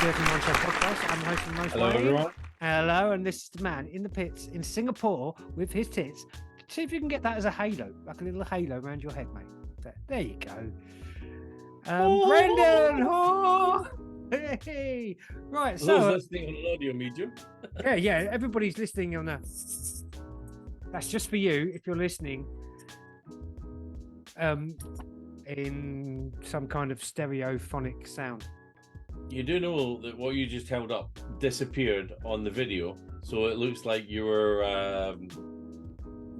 Dirty Monza podcast. I'm hosting most. Hello, everyone. Hello, and this is the man in the pits in Singapore with his tits. See if you can get that as a halo, like a little halo around your head, mate. There you go. Brendan! Oh! Hey! Right, so... Who's listening on an audio medium? yeah, everybody's listening on a... That's just for you, if you're listening in some kind of stereophonic sound. You do know that what you just held up disappeared on the video, so it looks like you were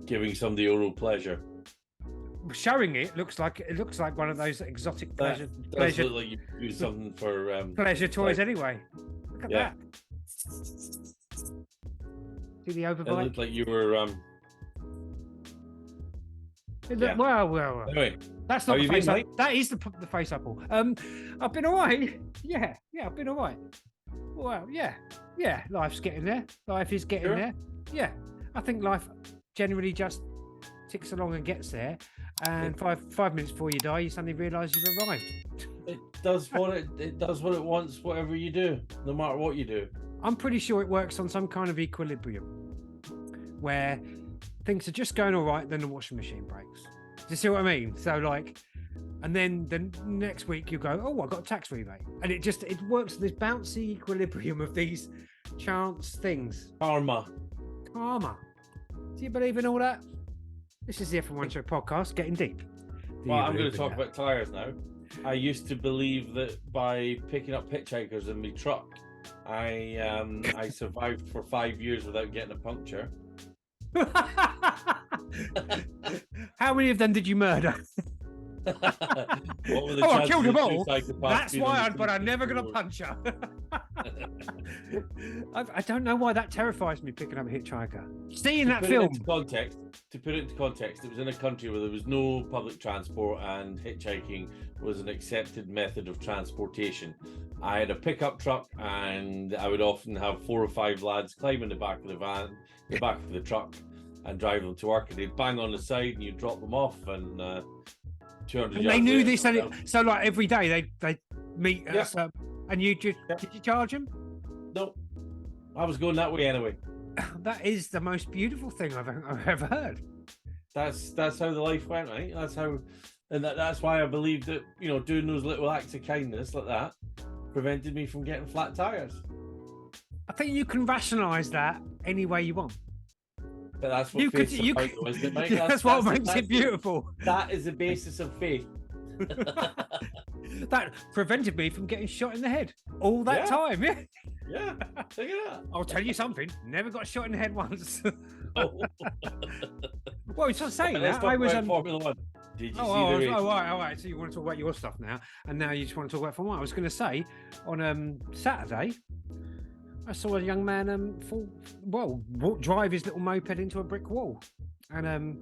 giving somebody oral pleasure. Showing it looks like one of those exotic pleasure. Look like you do something for pleasure toys anyway. Look at that. Do the overbite. It looked like you were. Well. Anyway, that's not the face up. That is the face up. I've been alright. Yeah, I've been alright. Well, yeah. Life's getting there. Life is getting there. Yeah, I think life generally just ticks along and gets there. And five minutes before you die, you suddenly realise you've arrived. It does what it wants, whatever you do, no matter what you do. I'm pretty sure it works on some kind of equilibrium where things are just going all right, then the washing machine breaks. Do you see what I mean? So and then the next week you go, oh, I got a tax rebate. And it works this bouncy equilibrium of these chance things. Karma. Do you believe in all that? This is the F1 Show podcast, getting deep. Well, I'm going to talk about tyres now. I used to believe that by picking up hitchhikers in my truck, I survived for 5 years without getting a puncture. How many of them did you murder? I killed them all. That's why I'm never going to punch her. I don't know why that terrifies me, picking up a hitchhiker. Seeing that film. To put it into context, it was in a country where there was no public transport and hitchhiking was an accepted method of transportation. I had a pickup truck and I would often have 4 or 5 lads climb in the back of the truck and drive them to work, and they'd bang on the side and you drop them off, and 200 and they knew this, so like every day they meet us up, and did you charge them? No, I was going that way anyway. That is the most beautiful thing I've ever heard. That's how the life went, right? That's how, and that's why I believe that, doing those little acts of kindness like that prevented me from getting flat tires. I think you can rationalise that any way you want. But that's what faith is about, though, isn't it, mate? That's what makes it beautiful. That is the basis of faith. That prevented me from getting shot in the head all that time. Yeah. Yeah. Look at that. I'll tell you something. Never got shot in the head once. Oh. Well, it's not saying that. I was Formula One. Did you see the race? All right. So you want to talk about your stuff now, and now you just want to talk about Formula One. I was going to say on Saturday, I saw a young man drive his little moped into a brick wall, and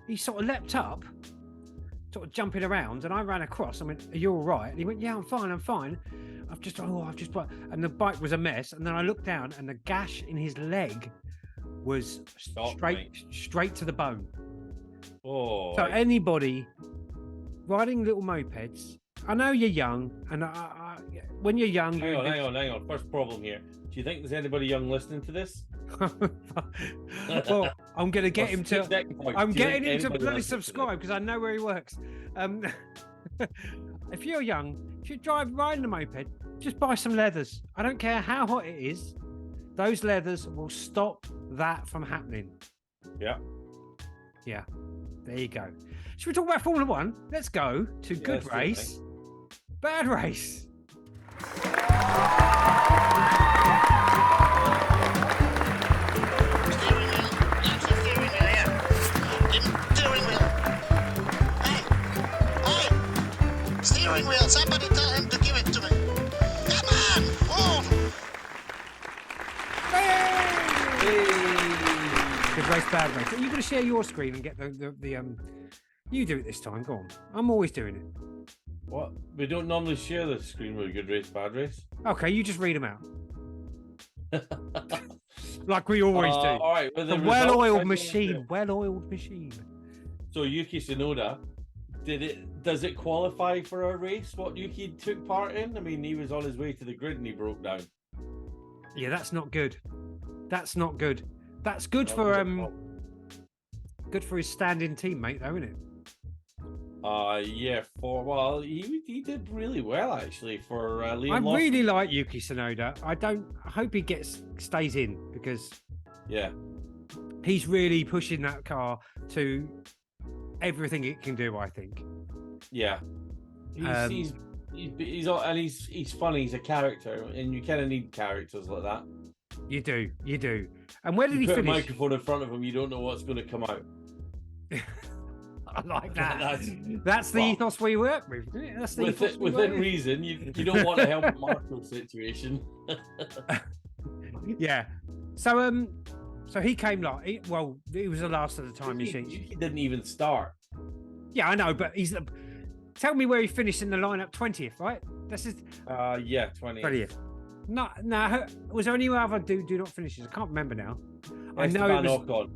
he sort of leapt up, sort of jumping around, and I ran across. I went, "Are you all right?" And he went, "Yeah, I'm fine. I've just and the bike was a mess. And then I looked down, and the gash in his leg was straight to the bone. Oh, so anybody riding little mopeds, I know you're young, and when you're young... Hang on. First problem here. Do you think there's anybody young listening to this? Well, I'm going to get him to... I'm getting him to bloody subscribe, because I know where he works. If you're young, if you're riding a moped, just buy some leathers. I don't care how hot it is. Those leathers will stop that from happening. Yeah. There you go. Should we talk about Formula One? Let's go to good race, bad race. Steering wheel. Somebody tell him to give it to me. Come on, move. Hey! Good race, bad race. Are you going to share your screen and get the You do it this time. Go on. I'm always doing it. What? We don't normally share the screen with good race, bad race. Okay, you just read them out. Like we always do. All right. The well-oiled machine. Well-oiled machine. So Yuki Tsunoda Does it qualify for a race? What Yuki took part in? I mean, he was on his way to the grid and he broke down. Yeah, that's not good. That's not good. That's good That for was a problem. good for his standing teammate, though, isn't it? Yeah. He did really well actually for Liam I Lawson. really like Yuki Tsunoda. I hope he stays in because Yeah. he's really pushing that car to everything it can do. I think. Yeah. He's funny. He's a character, and you kind of need characters like that. You do. And where did he Put a finish? microphone in front of him, you don't know what's going to come out. I like that. That's the ethos we work with. Isn't it? That's the ethos we work within with. reason. You don't want a Helmut Marko situation. Yeah. So he came he was the last of the time machines. He didn't even start. Yeah, I know, but tell me where he finished in the lineup. 20th, right? This is 20th. No, was there any other do not finishes? I can't remember now. I know Esteban it was Ocon.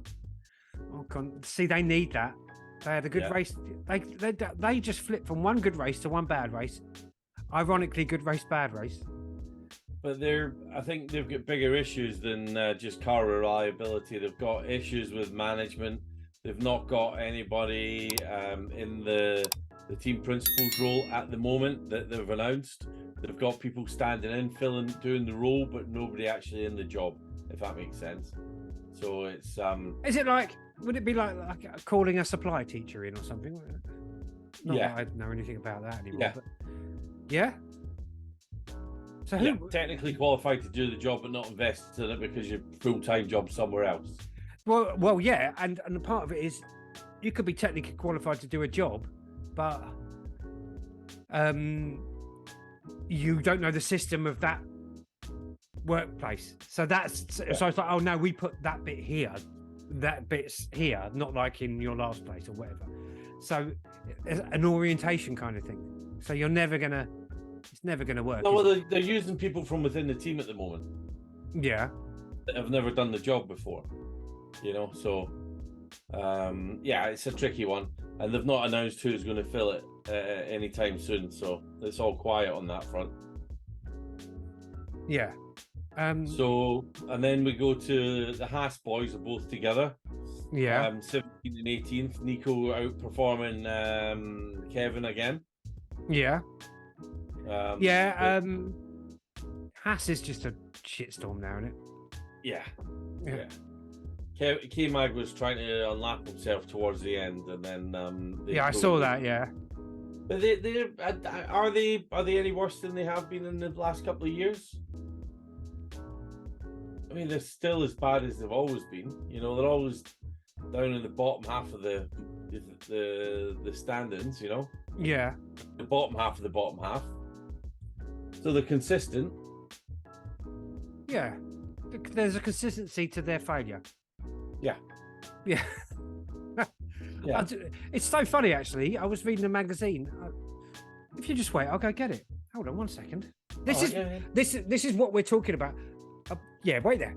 Ocon. See, they need that. They had a good race. They just flipped from one good race to one bad race. Ironically, good race, bad race. But I think they've got bigger issues than just car reliability. They've got issues with management. They've not got anybody in the team principal's role at the moment that they've announced. They've got people standing in, doing the role, but nobody actually in the job, if that makes sense. So it's Is it would it be like calling a supply teacher in or something? Not that I know anything about that anymore. Yeah. But yeah. So who technically qualified to do the job, but not invested in it because your full-time job somewhere else. Well, yeah, and the part of it is you could be technically qualified to do a job, but you don't know the system of that workplace. So so it's like, oh no, we put that bit here, that bit's here, not like in your last place or whatever. So it's an orientation kind of thing. So it's never gonna work. No, well, they're using people from within the team at the moment. Yeah. That have never done the job before. So it's a tricky one, and they've not announced who's going to fill it anytime soon. So it's all quiet on that front. Yeah. So, and then we go to the Haas boys are both together. Yeah. 17th and 18th. Nico outperforming Kevin again. Yeah. Haas is just a shitstorm now, isn't it? Yeah. K-Mag was trying to unlap himself towards the end, and then I saw that. Yeah. But are they any worse than they have been in the last couple of years? I mean, they're still as bad as they've always been. They're always down in the bottom half of the standings. Yeah. The bottom half of the bottom half. So they're consistent. Yeah. There's a consistency to their failure. Yeah. Yeah. Yeah. It's so funny, actually. I was reading a magazine. If you just wait, I'll go get it. Hold on 1 second. This is what we're talking about. Wait there.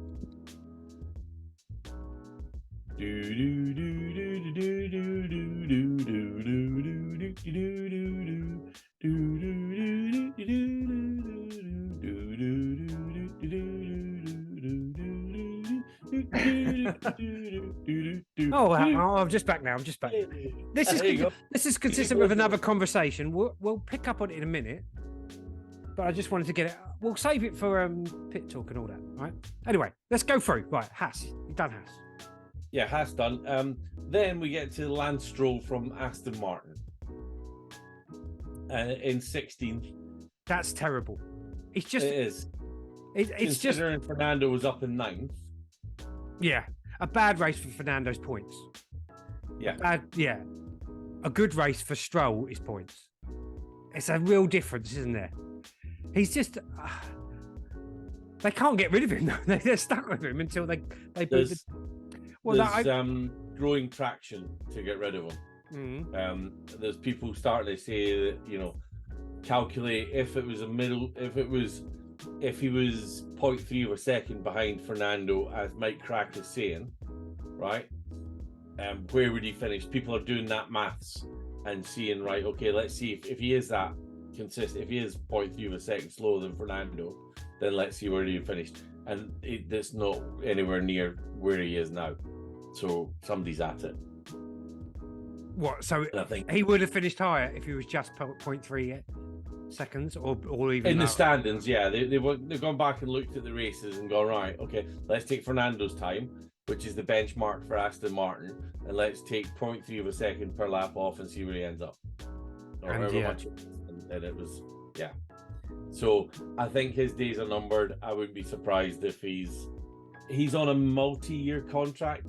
I'm just back now. This is consistent with another conversation. We'll pick up on it in a minute, but I just wanted to get it. We'll save it for pit talk and all that, right? Anyway, let's go through. Right, Haas, you've done Haas. Yeah, Haas done. Then we get to Lance Stroll from Aston Martin in 16th. That's terrible. It is. It's just Fernando was up in 9th. Yeah, a bad race for Fernando's points. Yeah. A good race for Stroll is points. It's a real difference, isn't there? He's just they can't get rid of him. They're stuck with him until they there's growing traction to get rid of him. Mm-hmm. There's people starting to say that calculate if he was 0.3 of a second behind Fernando, as Mike Crack is saying, right? Where would he finish? People are doing that maths, and seeing, right, okay, let's see if he is that consistent. If he is 0.3 of a second slower than Fernando, then let's see where he finished. And that's not anywhere near where he is now. So somebody's at it. What? So I think he would have finished higher if he was just 0.3 seconds, or even in the lower. standings, yeah, they've gone back and looked at the races and gone, right, okay, let's take Fernando's time, which is the benchmark for Aston Martin, and let's take 0.3 of a second per lap off and see where he ends up. Or however much it is. And it was, yeah. So I think his days are numbered. I wouldn't be surprised if he's on a multi-year contract,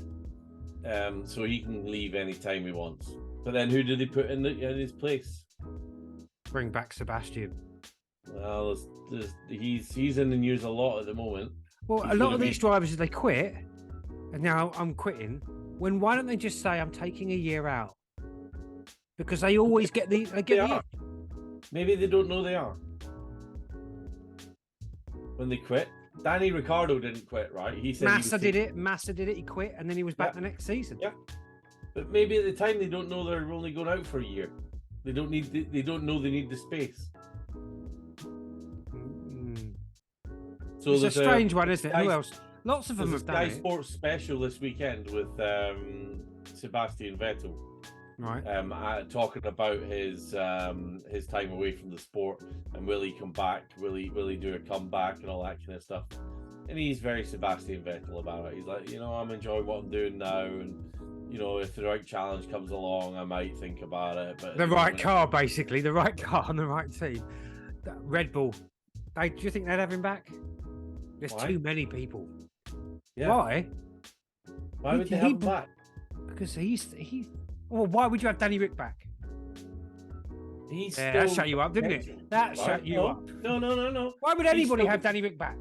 so he can leave anytime he wants. But then who do they put in his place? Bring back Sebastian. Well, he's in the news a lot at the moment. Well, a lot of these drivers, they quit, and now I'm quitting. Why don't they just say I'm taking a year out? Because they always get the. Maybe they don't know they are. When they quit, Danny Ricciardo didn't quit, right? He said Massa did it. He quit, and then he was back the next season. Yeah, but maybe at the time they don't know they're only going out for a year. They don't know they need the space. So it's a strange one, isn't it? Sky, Who else? Lots of them have done Sky it. Sports special this weekend with Sebastian Vettel, right? Talking about his time away from the sport and will he come back? Will he do a comeback and all that kind of stuff? And he's very Sebastian Vettel about it. He's like, I'm enjoying what I'm doing now, and if the right challenge comes along, I might think about it. But the right car, basically, the right car and the right team. Red Bull. Do you think they'd have him back? There's too many people. Yeah. Why? Why would they have him back? Because he's. Well, why would you have Danny Rick back? That shut you up, didn't it? That shut you up. No. Why would anybody have Danny Rick back?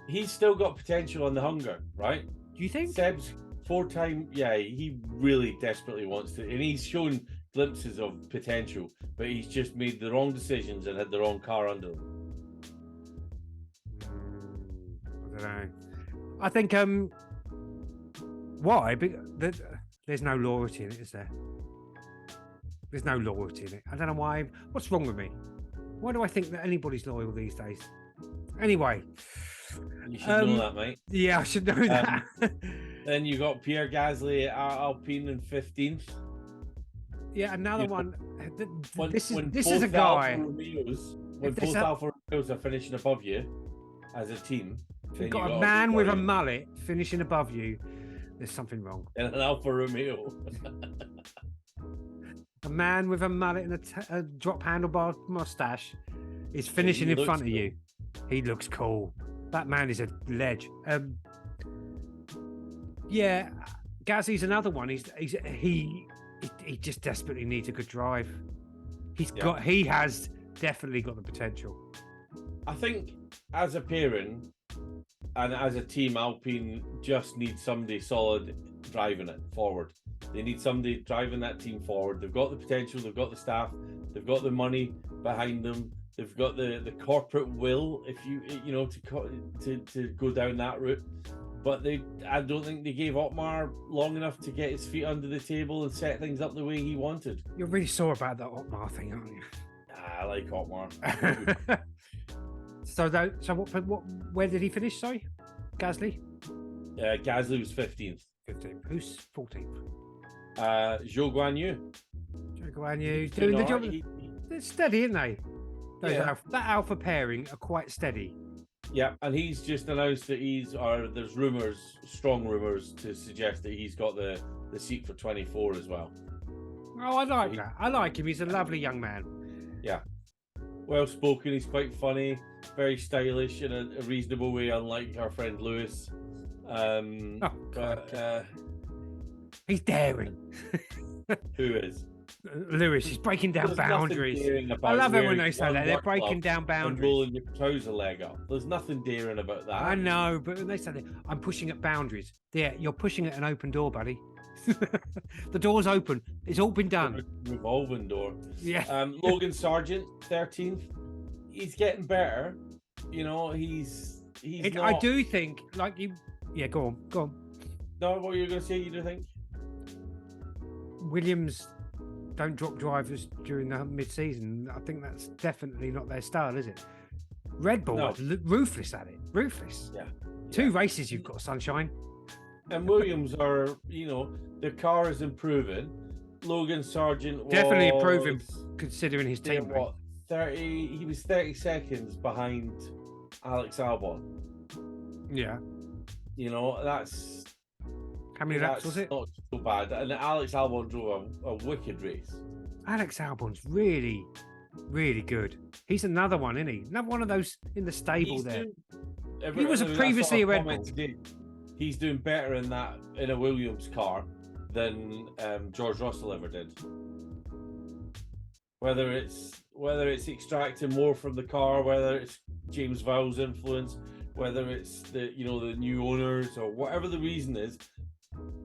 He's still got potential on the hunger, right? Do you think? Seb's 4-time, he really desperately wants to, and he's shown glimpses of potential, but he's just made the wrong decisions and had the wrong car under him. I don't know. I think why? There's no loyalty in it, is there? There's no loyalty in it. I don't know why. What's wrong with me? Why do I think that anybody's loyal these days? Anyway. You should know that, mate. Yeah, I should know that. Then you got Pierre Gasly at Alpine in 15th. Yeah, another one. This is a when guy. both Alfa Romeos are finishing above you as a team, you've got a man with a mullet finishing above you. There's something wrong. And an Alfa Romeo. A man with a mullet and a drop handlebar mustache is finishing in front of you. He looks cool. That man is a ledge. Yeah, Gasly's another one. He just desperately needs a good drive. He has definitely got the potential. I think as a pairing and as a team, Alpine just need somebody solid driving it forward. They need somebody driving that team forward. They've got the potential, they've got the staff, they've got the money behind them, they've got the corporate will, if to go down that route. But I don't think they gave Otmar long enough to get his feet under the table and set things up the way he wanted. You're really sore about that Otmar thing, aren't you? I like Otmar. So where did he finish? Sorry, Gasly. Gasly was 15th. 15th. Who's 14th? Zhou Guanyu. Zhou Guanyu doing the job. They're steady, aren't they? That alpha pairing are quite steady. Yeah, and he's just announced that there's rumours, strong rumours, to suggest that he's got the seat for 24 as well. Oh, I like that. I like him. He's a lovely young man. Yeah. Well spoken, he's quite funny, very stylish in a reasonable way, unlike our friend Lewis. He's daring. Who is? Lewis, he's breaking down boundaries. I love it when they say that. They're breaking down boundaries. And rolling your trouser leg up. There's nothing daring about that. I know, but when they say that, I'm pushing at boundaries. Yeah, you're pushing at an open door, buddy. The door's open. It's all been done. Revolving door. Yeah. Logan Sargent, 13th. He's getting better. He's not... I do think, like you... Yeah, go on. No, what were you going to say, you do think? Williams don't drop drivers during the mid-season. I think that's definitely not their style, is it? Red Bull No. was ruthless at it. Ruthless. Yeah. 2 races you've got, sunshine. And Williams are, their car is improving. Logan Sargent Definitely was, improving considering his team. what, 30? He was 30 seconds behind Alex Albon. Yeah. That's How many laps was it? Not so bad. And Alex Albon drove a wicked race. Alex Albon's really, really good. He's another one, isn't he? Another one of those in the stable there. He was previously a Red Bull. He's doing better in a Williams car than George Russell ever did. Whether it's extracting more from the car, whether it's James Vowles' influence, whether it's the new owners or whatever the reason is,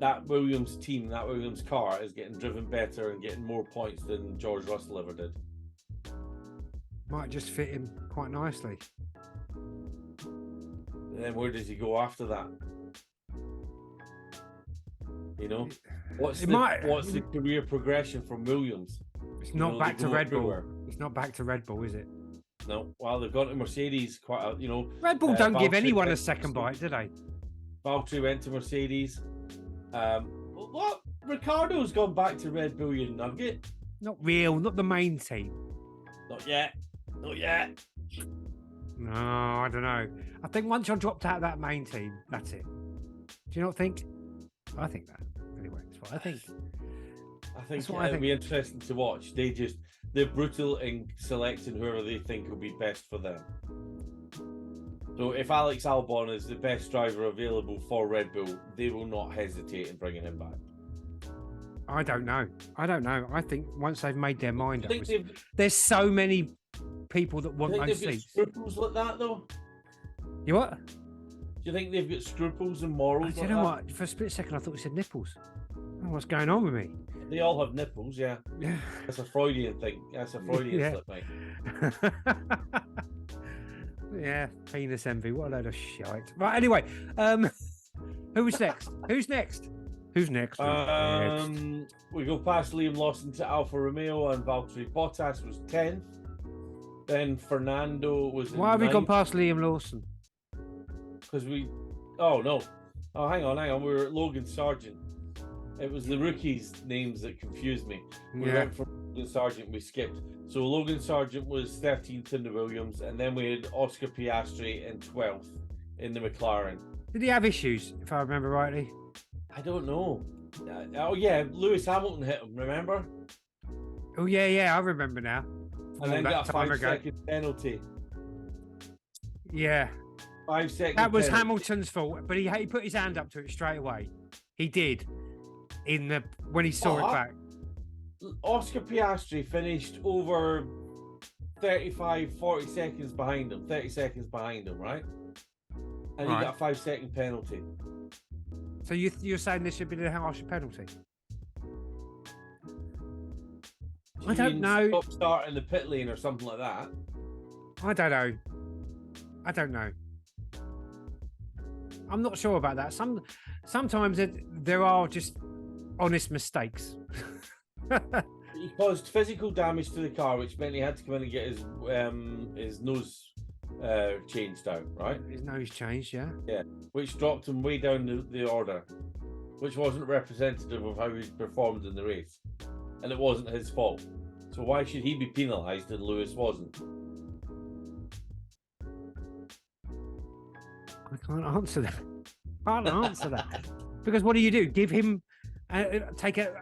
that Williams team, that Williams car is getting driven better and getting more points than George Russell ever did. Might just fit him quite nicely. And then where does he go after that? What's the career progression from Williams? It's not back to Red Bull. It's not back to Red Bull, is it? No. Well, they've gone to Mercedes quite a, Red Bull don't give anyone a second bite, do they? Valtteri went to Mercedes. What? Ricardo's gone back to Red Bull, you nugget. Not the main team. Not yet. No, I don't know. I think once you're dropped out of that main team, that's it. Do you not think? I think that. Anyway, that's what I think. I think it'll be interesting to watch. They're brutal in selecting whoever they think will be best for them. So if Alex Albon is the best driver available for Red Bull, they will not hesitate in bringing him back. I don't know. I think once they've made their mind up, there's so many people that want those seats. Scruples like that, though. You what? Do you think they've got scruples and morals? You know what? For a split second, I thought we said nipples. Oh, what's going on with me? They all have nipples, yeah. That's a Freudian thing. That's a Freudian slip, mate. Yeah, penis envy. What a load of shite. Right, anyway, who's next? Who's next? We go past Liam Lawson to Alfa Romeo, and Valtteri Bottas was 10th. Then Fernando was. Why have we gone past Liam Lawson? Because oh no. Oh, hang on. We were at Logan Sargent. It was the rookies' names that confused me. We went from Logan Sargent, we skipped. So Logan Sargent was 13th in the Williams, and then we had Oscar Piastri in 12th in the McLaren. Did he have issues, if I remember rightly? I don't know. Oh yeah, Lewis Hamilton hit him, remember? Oh yeah, I remember now. And then got a 5-second penalty. Yeah. 5 seconds. That was Hamilton's fault, but he put his hand up to it straight away. He did. When he saw it back. Oscar Piastri finished over 40 seconds behind him, 30 seconds behind him, right? And he got a 5-second penalty. So you're saying this should be the harsher penalty? I don't know. Stop starting the pit lane or something like that. I don't know. I'm not sure about that. Sometimes there are just honest mistakes. He caused physical damage to the car, which meant he had to come in and get his nose changed out, right? His nose changed, yeah. Yeah, which dropped him way down the order, which wasn't representative of how he performed in the race, and it wasn't his fault. So why should he be penalised and Lewis wasn't? I can't answer that. Because what do? Give him, take a,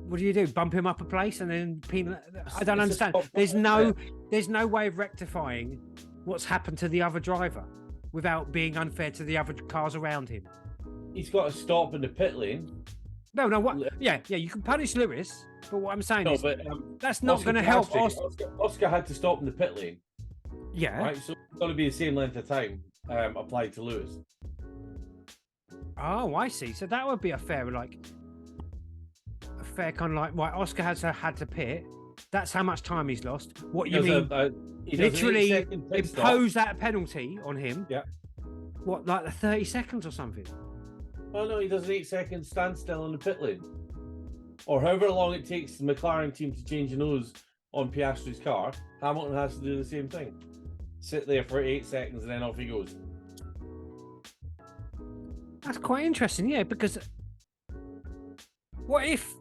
what do? Bump him up a place and then penalise? I don't understand. There's no way of rectifying what's happened to the other driver without being unfair to the other cars around him. He's got to stop in the pit lane. No, what? Yeah, you can punish Lewis, but what I'm saying is that's not going to help. Oscar had to stop in the pit lane. Yeah. Right, so it's got to be the same length of time applied to Lewis. Oh, I see. So that would be a fair kind of like, right, Oscar has had to pit. That's how much time he's lost. What you mean? Literally impose that penalty on him. Yeah. What, like the 30 seconds or something? Oh no, he does an 8-second standstill in the pit lane. or however long it takes the McLaren team to change the nose on Piastri's car, Hamilton has to do the same thing. Sit there for 8 seconds and then off he goes. That's quite interesting, yeah, because what if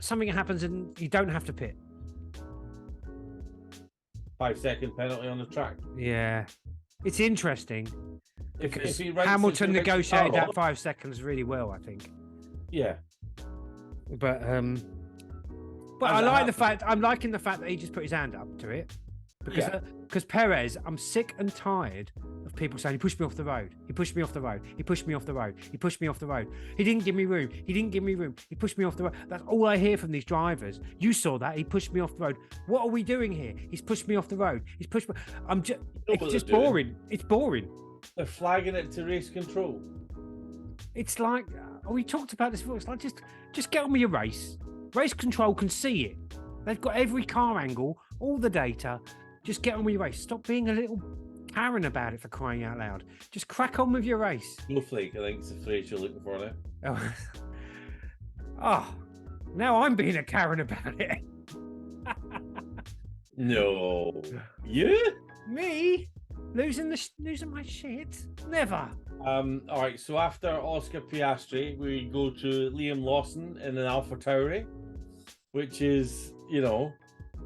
something happens and you don't have to pit? 5-second penalty on the track. Yeah, it's interesting. If Because he writes Hamilton it to negotiated Carl, that 5 seconds really well, I think. Yeah. But As I it like the happens. fact I'm liking the fact that he just put his hand up to it. Because Perez, I'm sick and tired of people saying he pushed me off the road. He pushed me off the road. He pushed me off the road. He pushed me off the road. He didn't give me room. He didn't give me room. He pushed me off the road. That's all I hear from these drivers. You saw that. He pushed me off the road. What are we doing here? He's pushed me off the road. He's pushed me. know It's what just they're doing? boring. It's boring. They're flagging it to race control. It's like we talked about this before. It's like just get on with your race. Race control can see it. They've got every car angle, all the data. Just get on with your race. Stop being a little Karen about it, for crying out loud. Just crack on with your race. Snowflake, I think it's the phrase you're looking for now. Oh, now I'm being a Karen about it. No. You? Me losing my shit? Never. All right, so after Oscar Piastri, we go to Liam Lawson in an Alpha Tauri, which is,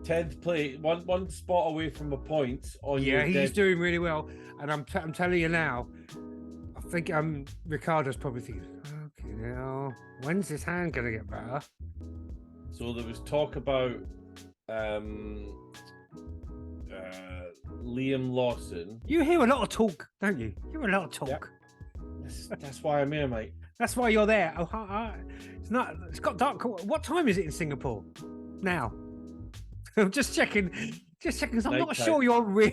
10th place, one spot away from a point on Yeah, your he's doing really well, and I'm telling you now. I think Ricardo's probably thinking, okay, now when's his hand gonna get better? So there was talk about Liam Lawson. You hear a lot of talk, don't you? You hear a lot of talk. Yep. That's why I'm here, mate. That's why you're there. It's not. It's got dark. What time is it in Singapore now? I'm just checking. Just checking. 'Cause I'm not Nighttime. sure you're real.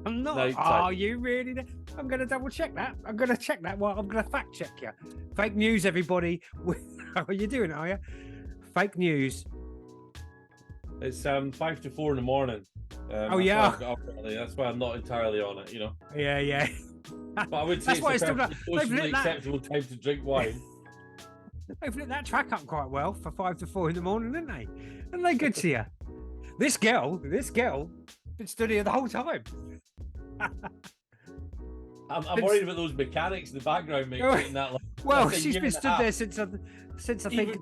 I'm not. Nighttime. Are you really? I'm going to double check that. I'm going to check that. Well, I'm going to fact check you. Fake news, everybody. How are you doing? Are you? Fake news. It's 5 to 4 in the morning. Oh, yeah. That's why I'm not entirely on it, Yeah, yeah. But I would say That's why it's it's a still perfectly not- they've socially lit that- acceptable time to drink wine. They've lit that track up quite well for 5 to 4 in the morning, didn't they? And they good to you. This girl, been stood here the whole time. I'm worried about those mechanics in the background, mate. Oh, Getting that, Well, that's a she's year been and a stood half. there since I think.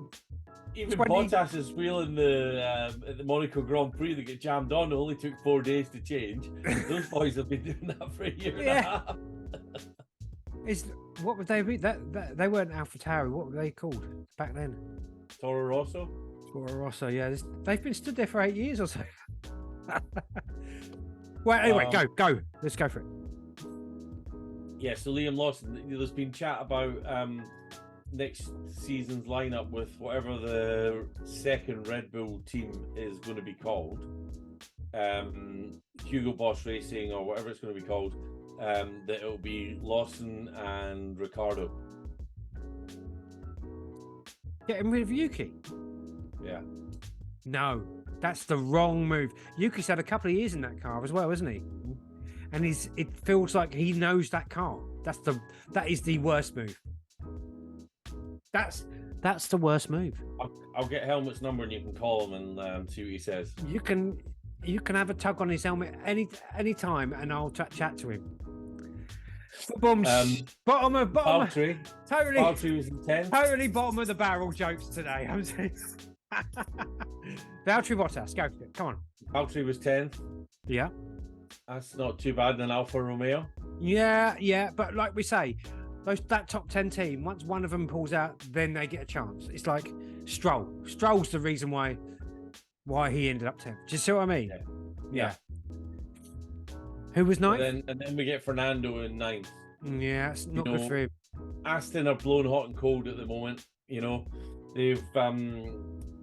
Even 20 Bottas is wheeling at the Monaco Grand Prix that get jammed on. It only took 4 days to change. Those boys have been doing that for a year and a Yeah. half. What would they be? That they weren't Alpha Tauri. What were they called back then? Toro Rosso. Toro Rosso. Yeah, they've been stood there for 8 years or so. Well, anyway, go. Let's go for it. Yeah, so Liam Lawson, there's been chat about next season's lineup with whatever the second Red Bull team is going to be called. Hugo Boss Racing or whatever it's going to be called. That it'll be Lawson and Ricardo. Getting rid of Yuki. Yeah. No, that's the wrong move. Yuki's had a couple of years in that car as well, isn't he? And it feels like he knows that car. That is the worst move. That's the worst move. I'll get Helmut's number and you can call him and see what he says. You can have a tug on his helmet any time, and I'll chat to him. Boom! Bottom of Valtteri totally was in 10th. totally bottom of the barrel jokes today. I'm saying. Valtteri Bottas, go for it. Come on. Valtteri was 10th. Yeah. That's not too bad than Alfa Romeo. Yeah. But like we say, that top 10 team, once one of them pulls out, then they get a chance. It's like Stroll. Stroll's the reason why he ended up 10th. Do you see what I mean? Yeah. Who was ninth? And then we get Fernando in 9th. Yeah, it's not good for him. Aston are blown hot and cold at the moment. They've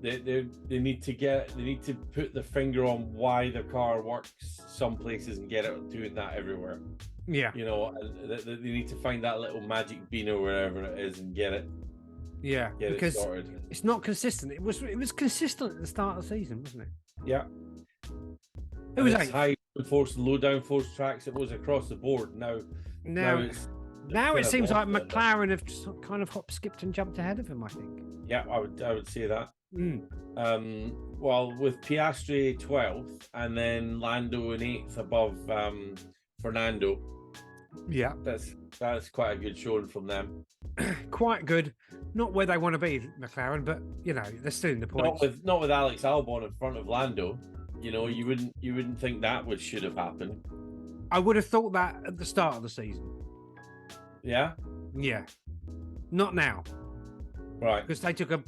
they need to put their finger on why their car works some places and get it doing that everywhere. Yeah. They need to find that little magic bean or wherever it is and get it. Yeah, because it sorted. It's not consistent. It was consistent at the start of the season, wasn't it? Yeah. It was high downforce, low downforce tracks. It was across the board. Now it seems like McLaren have just kind of hop, skipped, and jumped ahead of him. I think. Yeah, I would say that. Well, with Piastri 12th and then Lando in 8th above Fernando. Yeah, that's quite a good showing from them. quite good. Not where they want to be, McLaren, but they're still in the points. Not with Alex Albon in front of Lando. You wouldn't think that should have happened. I would have thought that at the start of the season. Yeah. Yeah. Not now. Right. Because they took a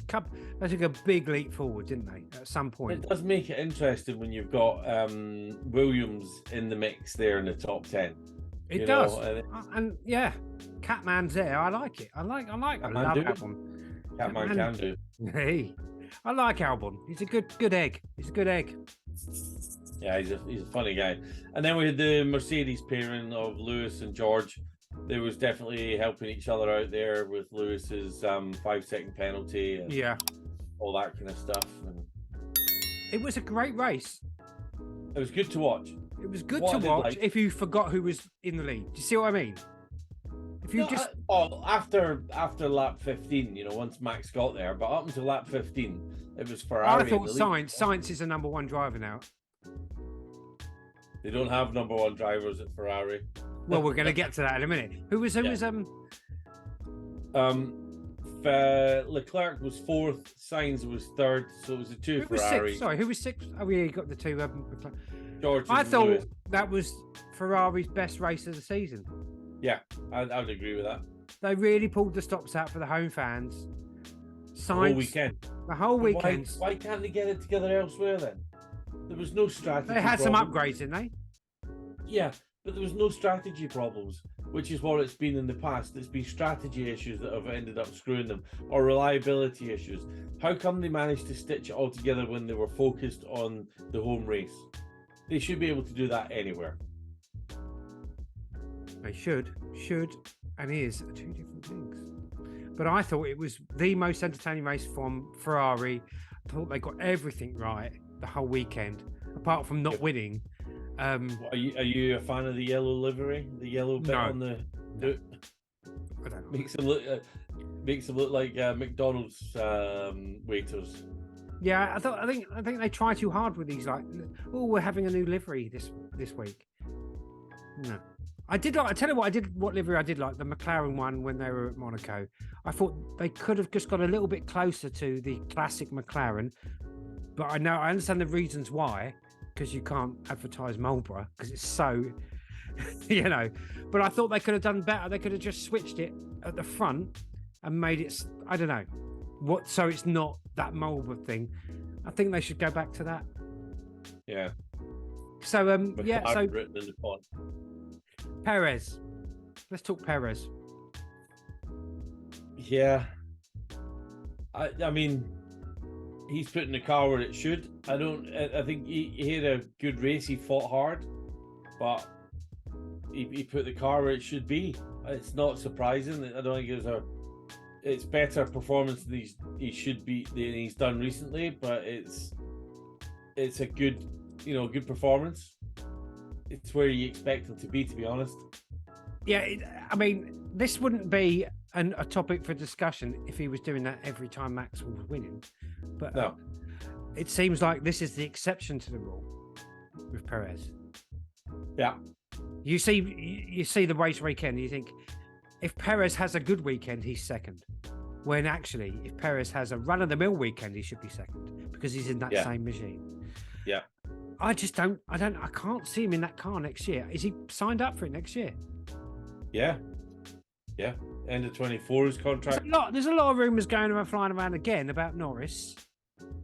big leap forward, didn't they? At some point. It does make it interesting when you've got Williams in the mix there in the top 10. It does. And yeah, Catman's there. I like it. I love Albon. Catman can do. Hey, I like Albon. He's a good egg. He's a good egg. Yeah, he's a funny guy. And then we had the Mercedes pairing of Lewis and George. They was definitely helping each other out there with Lewis's 5-second penalty and all that kind of stuff. And it was a great race. It was good to watch. It was good to watch if you forgot who was in the lead. Do you see what I mean? If you after lap 15, once Max got there, but up until lap 15, it was Ferrari. I thought Sainz is the number one driver now. They don't have number one drivers at Ferrari. Well, we're going to get to that in a minute. Who was Leclerc was 4th, Sainz was 3rd, so it was a two Ferrari. Sixth? Sorry, who was 6th? Oh, yeah, you got the two. George. I thought Lewis. that was Ferrari's best race of the season. Yeah, I would agree with that. They really pulled the stops out for the home fans. The whole weekend. The whole weekend. Why can't they get it together elsewhere then? There was no strategy. They had some upgrades, didn't they? Yeah, but there was no strategy problems, which is what it's been in the past. It's been strategy issues that have ended up screwing them, or reliability issues. How come they managed to stitch it all together when they were focused on the home race? They should be able to do that anywhere. They should, and is two different things. But I thought it was the most entertaining race from Ferrari. I thought they got everything right the whole weekend, apart from not winning. Are you a fan of the yellow livery? The yellow bit on the boot? I don't know. Makes them look like McDonald's waiters. Yeah, I think they try too hard with these. Like, we're having a new livery this week. No, I did like. I tell you what livery I did like, the McLaren one when they were at Monaco. I thought they could have just got a little bit closer to the classic McLaren, but I understand the reasons why. Because you can't advertise Marlboro because it's so, But I thought they could have done better. They could have just switched it at the front and made it. I don't know what. So it's not that Marlboro thing. I think they should go back to that. Yeah. So written in the font. Perez. Let's talk Perez. Yeah. I mean. He's putting the car where it should. I think he had a good race. He fought hard, but he put the car where it should be. It's not surprising. I don't think it's better performance than he should be than he's done recently. But it's a good good performance. It's where you expect him to be honest. Yeah, I mean, this wouldn't be a topic for discussion if he was doing that every time Max was winning. But no. It seems like this is the exception to the rule with Perez. Yeah. You see the race weekend, you think if Perez has a good weekend, he's second. When actually, if Perez has a run-of-the-mill weekend, he should be second because he's in that same machine. Yeah. I can't see him in that car next year. Is he signed up for it next year? Yeah. Yeah. End of 24's contract. There's a lot of rumours flying around again about Norris.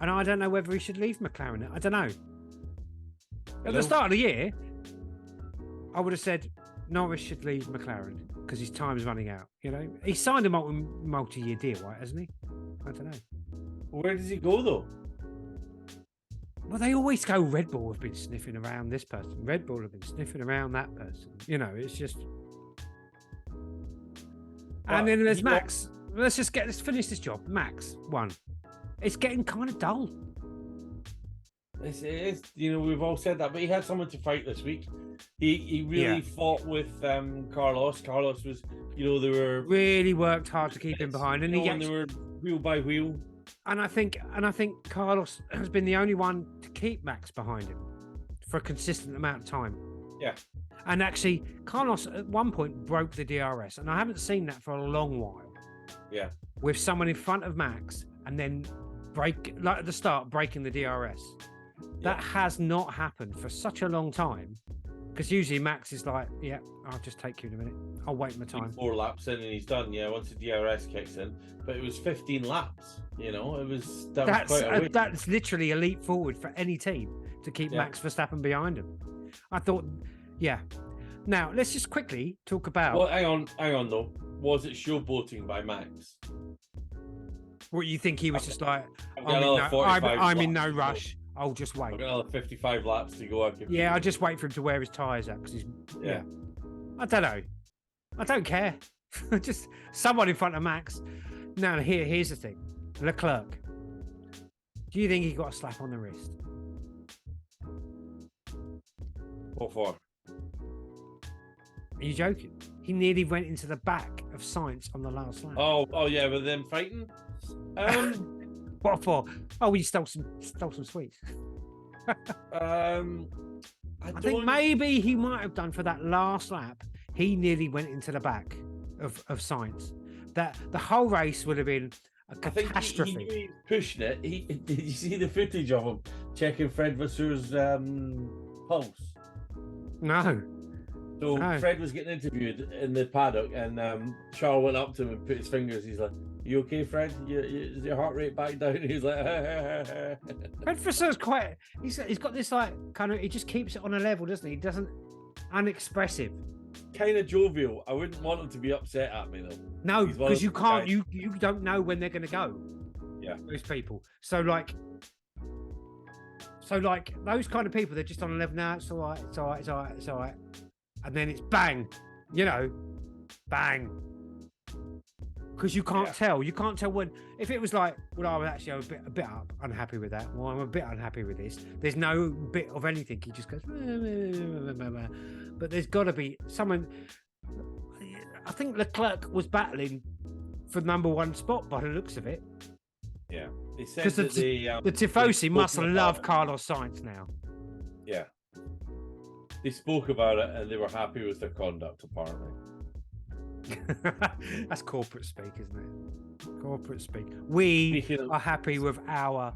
And I don't know whether he should leave McLaren. I don't know. At the start of the year, I would have said Norris should leave McLaren because his time's running out. He signed a multi-year deal, right? Hasn't he? I don't know. Where does he go though? Well, they always go. Red Bull have been sniffing around this person. Red Bull have been sniffing around that person. It's just. And then there's Max. Let's finish this job. Max won. It's getting kind of dull. It is. We've all said that, but he had someone to fight this week. He really fought with Carlos. Carlos was, they were really worked hard to keep him behind, and they were wheel by wheel. And I think Carlos has been the only one to keep Max behind him for a consistent amount of time. Yeah. And actually, Carlos at one point broke the DRS, and I haven't seen that for a long while. Yeah. With someone in front of Max and then like at the start, breaking the DRS. That has not happened for such a long time. Because usually Max is like, yeah, I'll just take you in a minute. I'll wait my time. 4 laps in and he's done. Yeah, once the DRS kicks in, but it was 15 laps. That was quite a way. That's literally a leap forward for any team to keep Max Verstappen behind him. I thought, yeah. Now let's just quickly talk about. Well, hang on though. Was it showboating by Max? What you think he was just like? I'm in no rush. I'll just wait. I've got another 55 laps to go. I'll just wait for him to wear his tyres out because he's. Yeah. I don't know. I don't care. Just someone in front of Max. Now, here's the thing. Leclerc. Do you think he got a slap on the wrist? What for? Are you joking? He nearly went into the back of Sainz on the last lap. Oh yeah, with them fighting. What for? Oh, he stole some sweets. I think maybe he might have done for that last lap. He nearly went into the back of Sainz. That the whole race would have been a catastrophe. I think he pushing it. Did you see the footage of him checking Fred Vasseur's pulse? No. So Fred was getting interviewed in the paddock, and Charles went up to him and put his fingers. He's like, "You okay, Fred? Is your heart rate back down?" He's like, Fred Vasseur's quite. He's got this like kind of. He just keeps it on a level, doesn't he? He doesn't unexpressive. Kind of jovial. I wouldn't want him to be upset at me though. No, because you can't. You don't know when they're going to go. Yeah, those people. So like those kind of people, they're just on a level. Now it's all right. It's all right. It's all right. It's all right. And then it's bang. Bang. Because you can't tell. You can't tell when. If it was like, well, I was actually a bit unhappy with that. Well, I'm a bit unhappy with this. There's no bit of anything. He just goes. But there's got to be someone. I think Leclerc was battling for number 1 spot by the looks of it. Yeah, they said that the Tifosi must love Carlos Sainz now. Yeah, they spoke about it and they were happy with their conduct. Apparently. That's corporate speak, isn't it? Corporate speak. We are happy with our.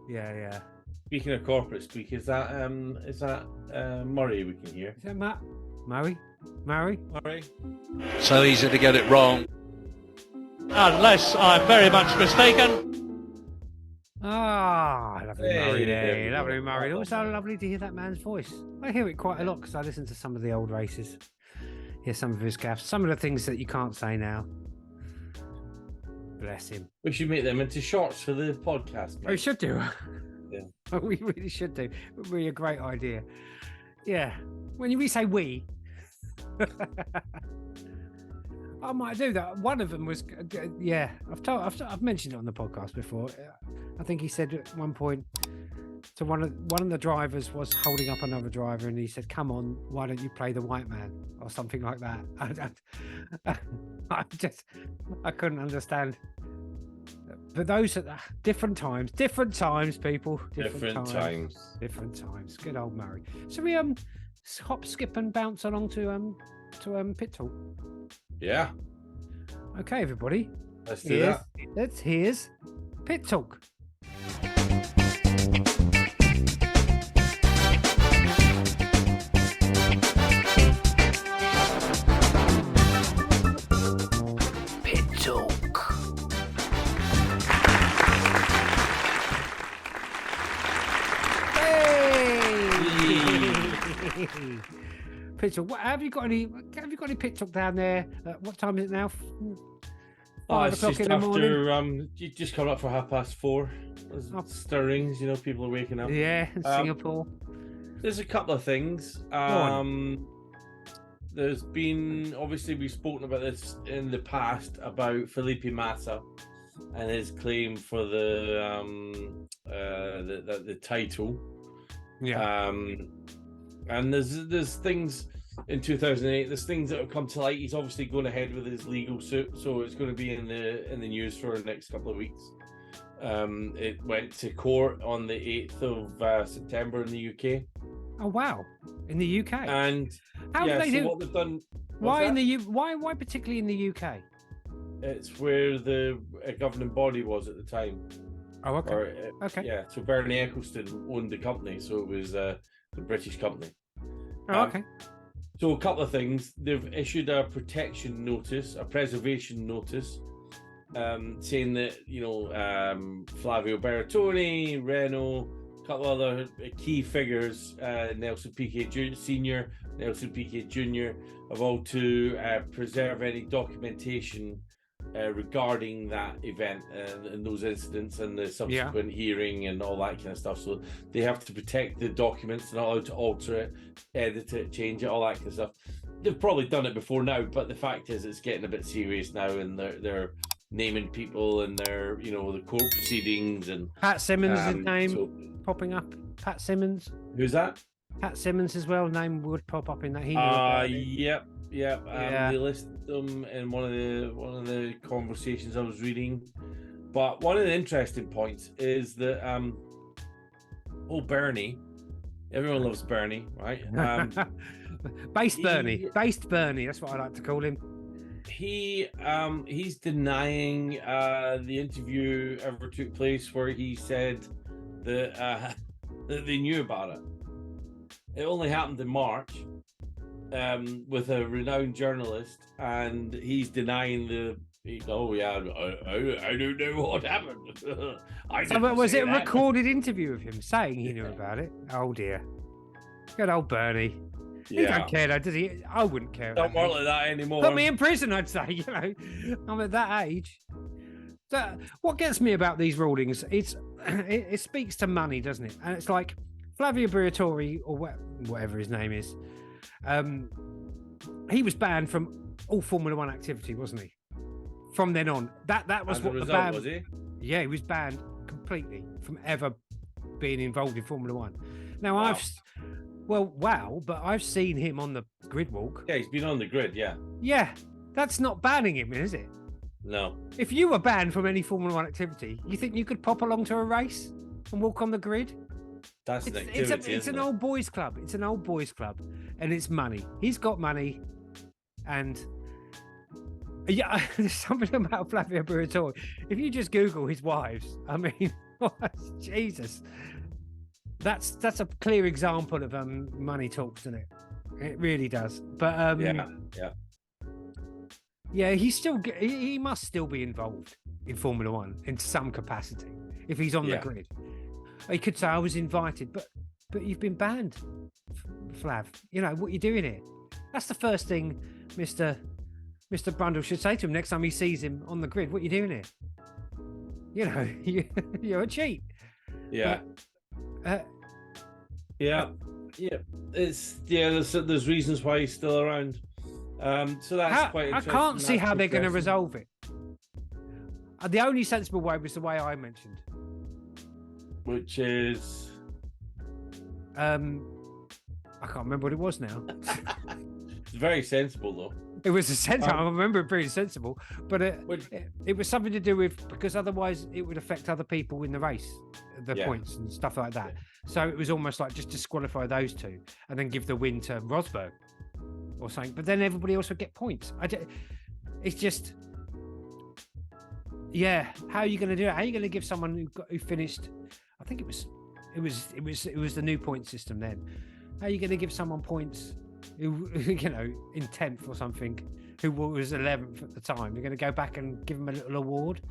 Yeah. Speaking of corporate speak, is that Murray we can hear? Is that Matt? Murray? Murray? So easy to get it wrong. Unless I'm very much mistaken. Lovely Murray there. Lovely Murray. Also lovely to hear that man's voice. I hear it quite a lot because I listen to some of the old races. Hear some of his gaffes. Some of the things that you can't say now. Bless him. We should make them into shorts for the podcast. We should do. Yeah. We really should do. It would be a great idea. Yeah. When we say we, I might do that. One of them was, I've mentioned it on the podcast before. I think he said at one point to one of the drivers was holding up another driver, and he said, "Come on, why don't you play the white man?" or something like that. I couldn't understand. But those are different times, people. Different times. Good old Murray. So we hop, skip, and bounce along to pit talk. Yeah. Okay, everybody. Let's do that. Here's pit talk. Pit talk. Have you got any pit talk down there? What time is it now? 5 o'clock in the morning. You just come up for 4:30. Stirrings, people are waking up. Yeah, in Singapore. There's a couple of things. There's been, obviously, we've spoken about this in the past about Felipe Massa and his claim for the title. Yeah. And there's things in 2008. There's things that have come to light. He's obviously going ahead with his legal suit, so it's going to be in the news for the next couple of weeks. It went to court on the 8th of September in the UK. Oh wow, in the UK. And How do they do? what they've done? Why in the why particularly in the UK? It's where the governing body was at the time. Oh, okay. Okay. Yeah, so Bernie Ecclestone owned the company, so it was the British company. Oh, okay. So a couple of things. They've issued a protection notice, a preservation notice, saying that, Flavio Bertoni, Renault, a couple of other key figures, Nelson Piquet Sr., Nelson Piquet Jr., have all to preserve any documentation regarding that event and those incidents and the subsequent hearing and all that kind of stuff. So they have to protect the documents. They're not allowed to alter it, edit it, change it, all that kind of stuff. They've probably done it before now, but the fact is it's getting a bit serious now, and they're naming people and their, the court proceedings. And Pat Simmons' name popping up. Pat Simmons. Who's that? Pat Simmons as well. Name would pop up in that. Yep. They listed them in one of the conversations I was reading. But one of the interesting points is that Bernie, everyone loves Bernie, right? Based Bernie. That's what I like to call him. He's denying the interview ever took place where he said that they knew about it. It only happened in March. With a renowned journalist, and he's denying I don't know what happened. Was it a recorded interview of him saying he knew about it? Oh dear. Good old Bernie. He don't care though, does he? I wouldn't care. Don't work like that anymore. Put me in prison, I'd say, I'm at that age. So, what gets me about these rulings, it speaks to money, doesn't it? And it's like Flavio Briatore, or whatever his name is, he was banned from all Formula One activity, wasn't he? From then on, that was what the ban was. He? Yeah, he was banned completely from ever being involved in Formula One. Now but I've seen him on the grid walk. Yeah, he's been on the grid. Yeah, that's not banning him, is it? No. If you were banned from any Formula One activity, you think you could pop along to a race and walk on the grid? That's an activity. It's an old boys club. It's an old boys club, and it's money. He's got money, and there's something about Flavio Briatore. If you just Google his wives, I mean, Jesus, that's a clear example of money talks, isn't it? It really does. But he must still be involved in Formula One in some capacity if he's on the grid. He could say I was invited, but you've been banned, Flav. What you're doing here. That's the first thing Mr. Brundle should say to him next time he sees him on the grid. What you doing here? You're a cheat. Yeah. But, there's reasons why he's still around. So that's quite interesting. I can't see how they're going to resolve it. The only sensible way was the way I mentioned. Which is, I can't remember what it was now. It's very sensible though. It was a sensible. I remember it pretty sensible, but it was something to do with, because otherwise it would affect other people in the race, the points and stuff like that. So it was almost like just disqualify those two and then give the win to Rosberg or something. But then everybody else would get points. It's just, how are you going to do it? How are you going to give someone who finished? I think it was the new point system then. How are you going to give someone points who, in 10th or something, who was 11th at the time? You're going to go back and give them a little award?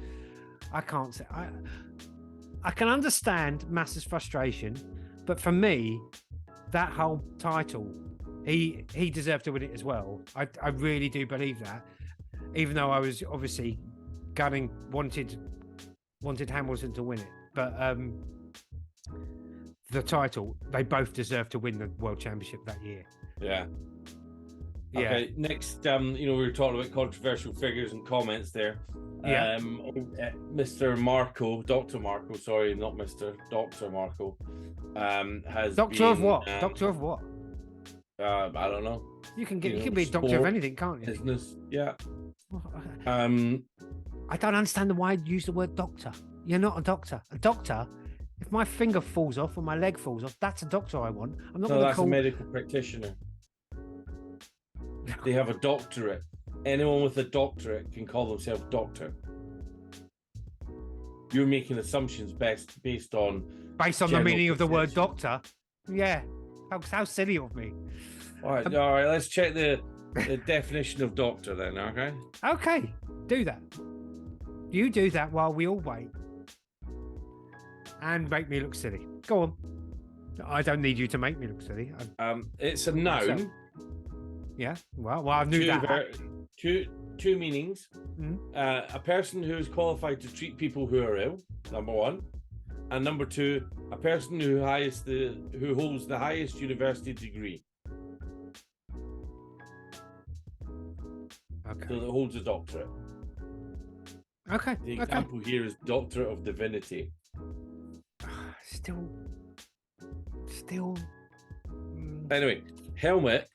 I can't say. I can understand Massa's frustration, but for me, that whole title, he deserved to win it as well. I really do believe that, even though I was obviously wanted Hamilton to win it, but the title, they both deserve to win the World Championship that year. Yeah. Okay, next, we were talking about controversial figures and comments there. Yeah. Mr. Marco, Dr. Marco, sorry, not Mr. Dr. Marco, has Doctor of what? Doctor of what? I don't know. You can be a doctor of anything, can't you? Business, yeah. I don't understand why you use the word doctor. You're not a doctor. A doctor, if my finger falls off or my leg falls off, that's a doctor I want. I'm not No, going to that's call... a medical practitioner. They have a doctorate. Anyone with a doctorate can call themselves doctor. You're making assumptions based on the meaning of the word perception. doctor. Yeah. How silly of me. All right. Let's check the definition of doctor then. Okay. Okay, do that. You do that while we all wait. And make me look silly. Go on. I don't need you to make me look silly. It's a noun. Yeah. Well, I knew that. Two meanings. A person who is qualified to treat people who are ill, number one, and number two, a person who holds the highest university degree. Okay. So that holds a doctorate. Okay. The example here is Doctorate of Divinity. Still. Anyway, Helmut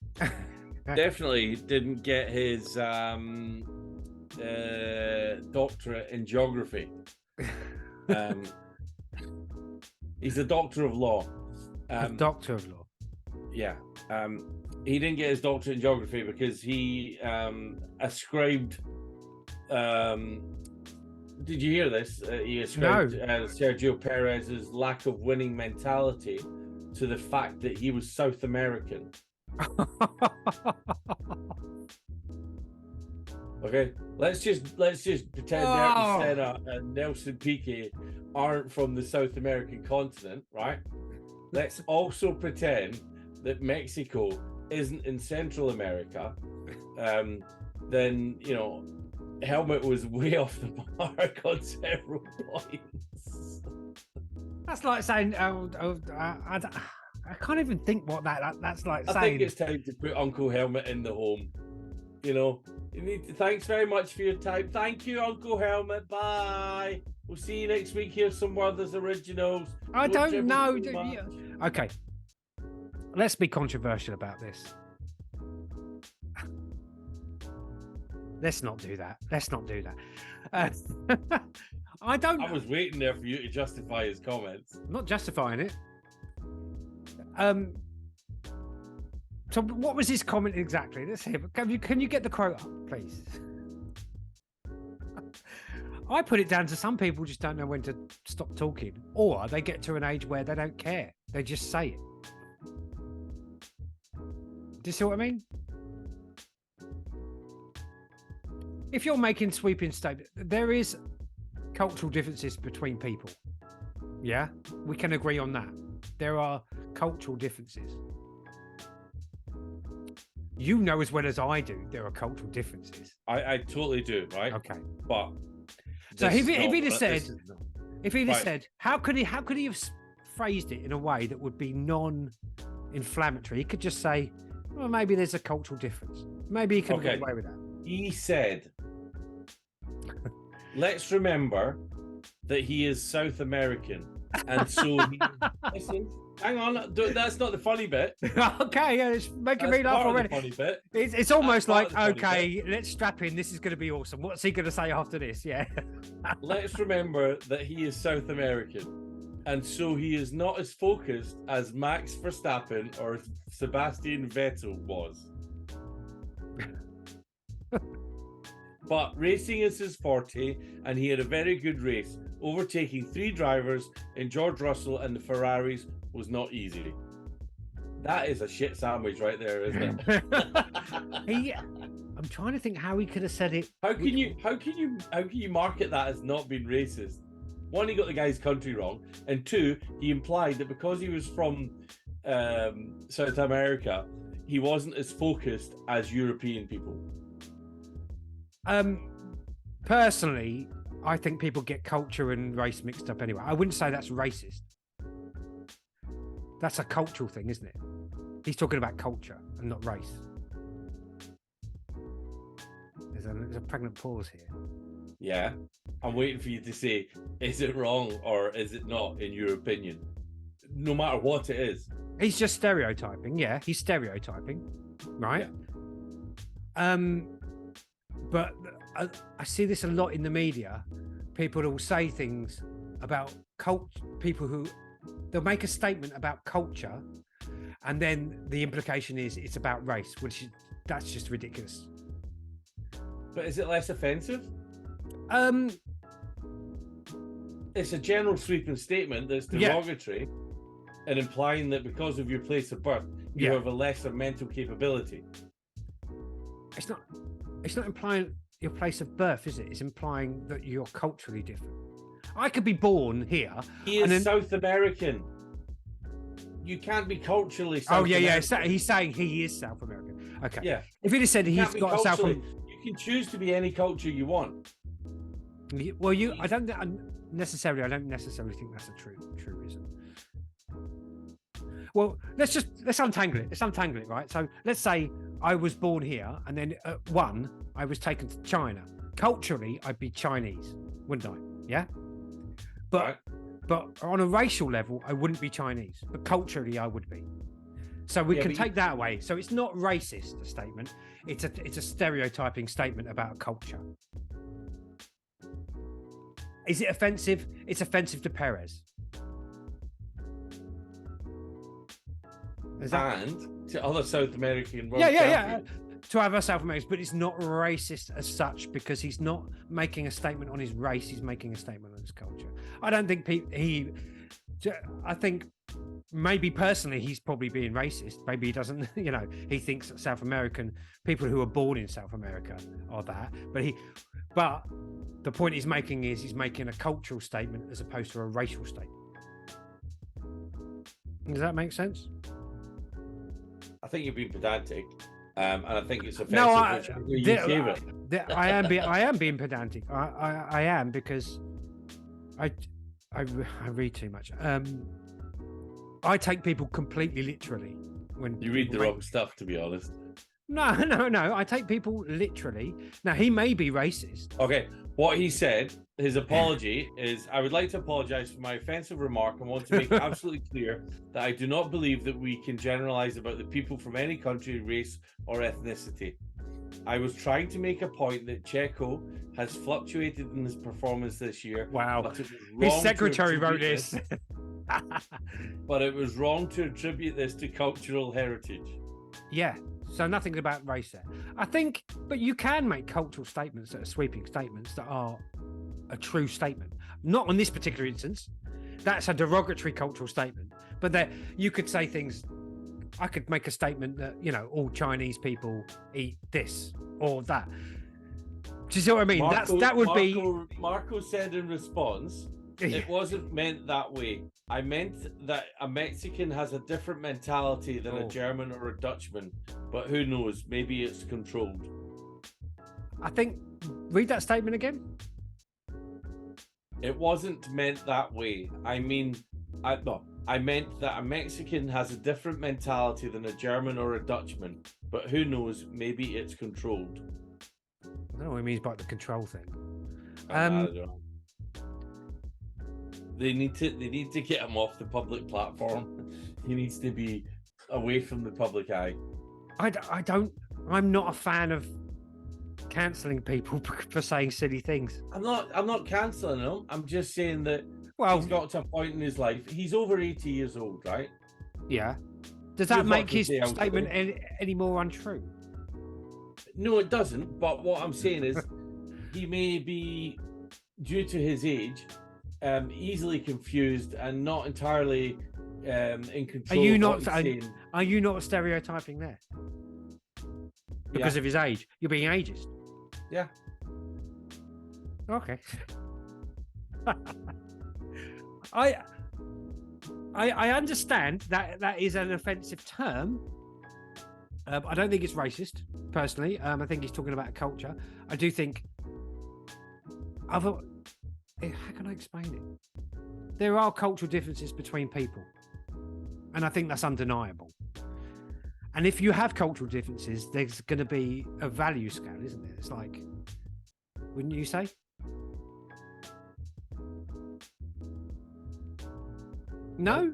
definitely didn't get his doctorate in geography. He's a doctor of law. A doctor of law. Yeah. He didn't get his doctorate in geography because he ascribed. Did you hear this? He ascribed Sergio Perez's lack of winning mentality to the fact that he was South American. Okay, let's just pretend Ayrton Senna and Nelson Piquet aren't from the South American continent, right? Let's also pretend that Mexico isn't in Central America. Then Helmut was way off the mark on several points. That's like saying, I can't even think what that's like saying. I think it's time to put Uncle Helmut in the home. Thanks very much for your time. Thank you, Uncle Helmut. Bye. We'll see you next week. Here's some Werther's Originals. I don't know. Okay. Let's be controversial about this. Let's not do that. I was waiting there for you to justify his comments. I'm not justifying it. So what was his comment exactly? Let's hear. Can you get the quote up, please? I put it down to some people just don't know when to stop talking, or they get to an age where they don't care. They just say it. Do you see what I mean? If you're making sweeping statements, there is cultural differences between people. Yeah, we can agree on that. There are cultural differences. You know as well as I do, there are cultural differences. I totally do, right? Okay. But so if he'd have said, how could he have phrased it in a way that would be non-inflammatory? He could just say, well, maybe there's a cultural difference. Maybe he could get away with that. He said, let's remember that he is South American. And so listen, hang on, that's not the funny bit. Okay, yeah, it's making me laugh already. Funny bit. It's almost like, okay, let's strap in. This is going to be awesome. What's he going to say after this? Yeah. Let's remember that he is South American, and so he is not as focused as Max Verstappen or Sebastian Vettel was. But racing is his forte, and he had a very good race. Overtaking 3 drivers in George Russell and the Ferraris was not easy. That is a shit sandwich right there, isn't it? I'm trying to think how he could have said it. How can you market that as not being racist? One, he got the guy's country wrong, and 2, he implied that because he was from South America, he wasn't as focused as European people. Personally, I think people get culture and race mixed up anyway. I wouldn't say that's racist. That's a cultural thing, isn't it? He's talking about culture and not race. There's a pregnant pause here. Yeah. I'm waiting for you to say, is it wrong or is it not, in your opinion? No matter what it is. He's just stereotyping. Yeah, he's stereotyping. Right? Yeah. But I see this a lot in the media. People will say things about people who they'll make a statement about culture, and then the implication is it's about race, that's just ridiculous. But is it less offensive? Um, It's a general sweeping statement that's derogatory and implying that because of your place of birth, you have a lesser mental capability. It's not implying your place of birth, is it? It's implying that you're culturally different. I could be born here. He is South American. You can't be culturally South American. He's saying he is South American. Okay. Yeah. If he'd have said he's got a South American... You can choose to be any culture you want. Well, I don't necessarily think that's a true reason. Well, let's untangle it. Let's untangle it, right? So let's say I was born here, and then at 1, I was taken to China. Culturally, I'd be Chinese, wouldn't I? Yeah. But on a racial level, I wouldn't be Chinese. But culturally, I would be. So we can take that away. So it's not racist, a statement. It's a stereotyping statement about a culture. Is it offensive? It's offensive to Perez. And to other South American world champions. To other South Americans, but it's not racist as such because he's not making a statement on his race. He's making a statement on his culture. I don't think I think maybe personally he's probably being racist. Maybe he doesn't, he thinks that South American people who are born in South America are that. But the point he's making is he's making a cultural statement as opposed to a racial statement. Does that make sense? I think you're being pedantic, and I think it's offensive. I am being pedantic. I am because I read too much. I take people completely literally when you read the wrong stuff. To be honest. No. I take people literally. Now he may be racist. Okay. What he said, his apology is, I would like to apologize for my offensive remark and want to make absolutely clear that I do not believe that we can generalize about the people from any country, race, or ethnicity. I was trying to make a point that Checo has fluctuated in his performance this year. Wow. His secretary wrote this. But it was wrong to attribute this to cultural heritage. Yeah. So nothing about race there. I think, but you can make cultural statements that are sweeping statements that are a true statement. Not on this particular instance. That's a derogatory cultural statement. But that you could say things. I could make a statement that, all Chinese people eat this or that. Do you see what I mean? Marco said in response, it wasn't meant that way. I meant that a Mexican has a different mentality than a German or a Dutchman, but who knows? Maybe it's controlled. I think, read that statement again. It wasn't meant that way. I meant that a Mexican has a different mentality than a German or a Dutchman, but who knows? Maybe it's controlled. I don't know what he means by the control thing. I don't know. They need to get him off the public platform. He needs to be away from the public eye. I'm not a fan of cancelling people for saying silly things. I'm not cancelling him. I'm just saying that he's got to a point in his life. He's over 80 years old, right? Yeah. Does that make his statement any more untrue? No, it doesn't. But what I'm saying is he may be, due to his age, easily confused and not entirely in control. Are you not stereotyping there? Because of his age, you're being ageist. Yeah. Okay. I understand that is an offensive term. I don't think it's racist, personally. I think he's talking about culture. I do think how can I explain it? There are cultural differences between people. And I think that's undeniable. And if you have cultural differences, there's going to be a value scale, isn't there? It's like, wouldn't you say? No?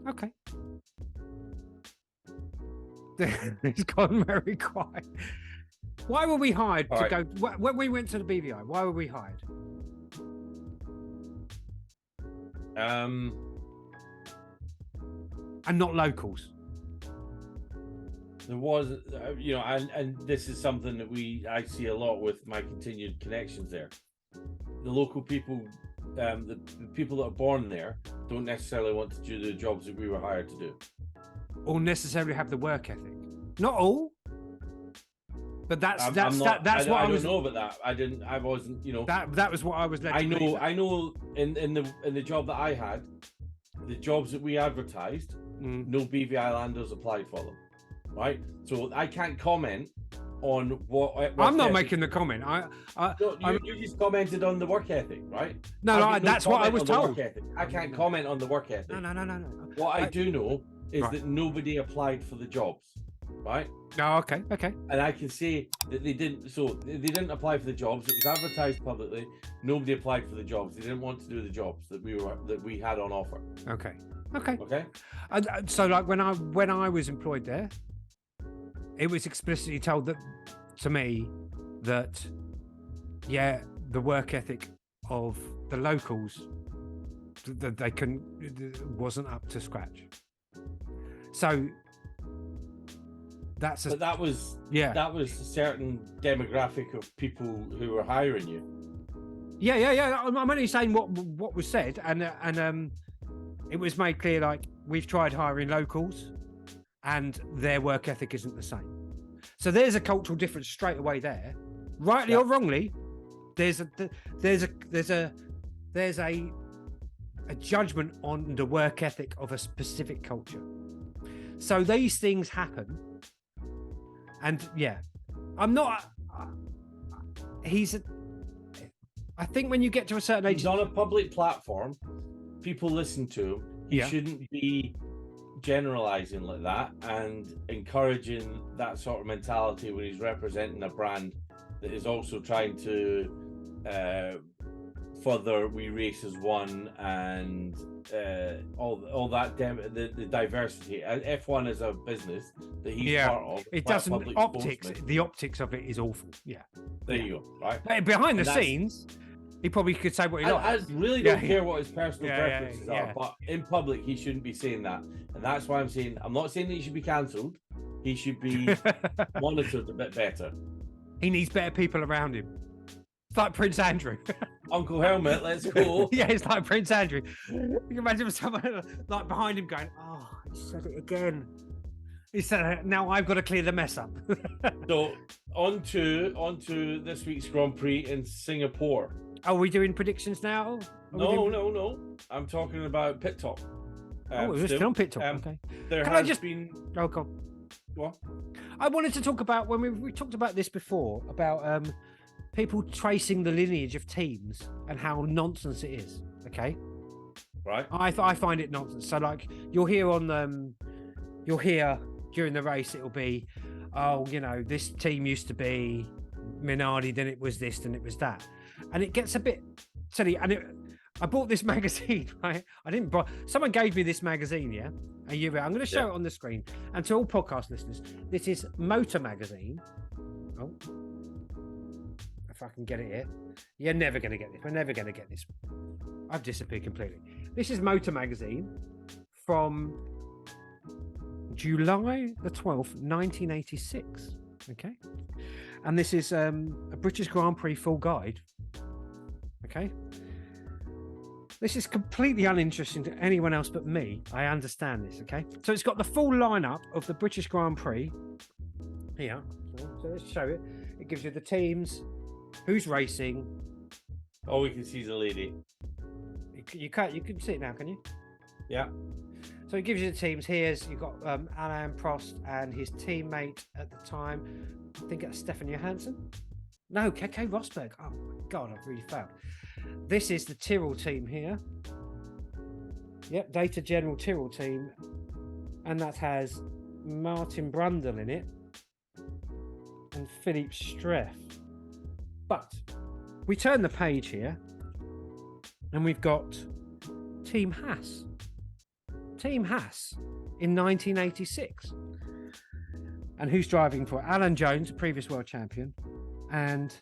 Okay. It's gone very quiet. Why were we hired All to right. go? When we went to the BVI, why were we hired? Um, And not locals. there was, and this is something that I see a lot with my continued connections there. The local people, the people that are born there, don't necessarily want to do the jobs that we were hired to do. Or necessarily have the work ethic. Not all. But that's I what I don't was. know about that. I wasn't. That was what I was led to believe. I know. In the job that I had, the jobs that we advertised, no BVI landers applied for them, right? So I can't comment on what I'm not ethic. making the comment. You just commented on the work ethic, right? No, that's what I comment was on the told. work ethic. I can't comment on the work ethic. No. What I do know is Right. that nobody applied for the jobs, right? No, okay. And I can say that they didn't. So they didn't apply for the jobs. It was advertised publicly. Nobody applied for the jobs. They didn't want to do the jobs that we had on offer. Okay. Okay. So, like when I was employed there, it was explicitly told to me that the work ethic of the locals that they wasn't up to scratch. So that was a certain demographic of people who were hiring you. Yeah. I'm only saying what was said, and it was made clear, like, we've tried hiring locals and their work ethic isn't the same. So there's a cultural difference straight away there, rightly or wrongly. There's a judgment on the work ethic of a specific culture. So these things happen, and I'm not. I think when you get to a certain age, He's on a public platform. People listen to him. He shouldn't be generalizing like that and encouraging that sort of mentality when he's representing a brand that is also trying to further We Race as One and all that the diversity. F1 is a business that he's part of. It doesn't the optics of it is awful. There you go. Right. But behind the scenes, he probably could say what he likes. I really don't care what his personal preferences are, but in public he shouldn't be saying that, and that's why I'm saying I'm not saying that he should be cancelled. He should be monitored a bit better. He needs better people around him. It's like Prince Andrew. Uncle Helmut, let's go. It's like Prince Andrew. You can imagine someone like behind him going, "Oh, he said it again. He said, now I've got to clear the mess up." So on to this week's Grand Prix in Singapore. Are we doing predictions now? No. I'm talking about pit top. We're still on pit top. Okay. There Can has I just been. Oh, God. What? I wanted to talk about when we talked about this before about people tracing the lineage of teams and how nonsense it is. Okay. Right. I find it nonsense. So like you'll hear during the race it'll be, this team used to be Minardi, then it was this, then it was that. And it gets a bit silly. And I bought this magazine, right? Someone gave me this magazine, a year ago. I'm going to show it on the screen. And to all podcast listeners, this is Motor Magazine. Oh, if I can get it here. You're never going to get this. We're never going to get this. I've disappeared completely. This is Motor Magazine from July the 12th, 1986. Okay. And this is a British Grand Prix full guide. Okay. This is completely uninteresting to anyone else but me. I understand this. Okay. So it's got the full lineup of the British Grand Prix here. So let's show it. It gives you the teams, who's racing. All we can see is a lady. You can see it now, can you? Yeah. So it gives you the teams. You've got Alain Prost and his teammate at the time. I think it's Stefan Johansson. No, Keke Rosberg. Oh my God, I've really failed. This is the Tyrrell team here. Yep, Data General Tyrrell team. And that has Martin Brundle in it. And Philippe Streff. But we turn the page here. And we've got Team Haas. Team Haas in 1986. And who's driving for Alan Jones, a previous world champion, and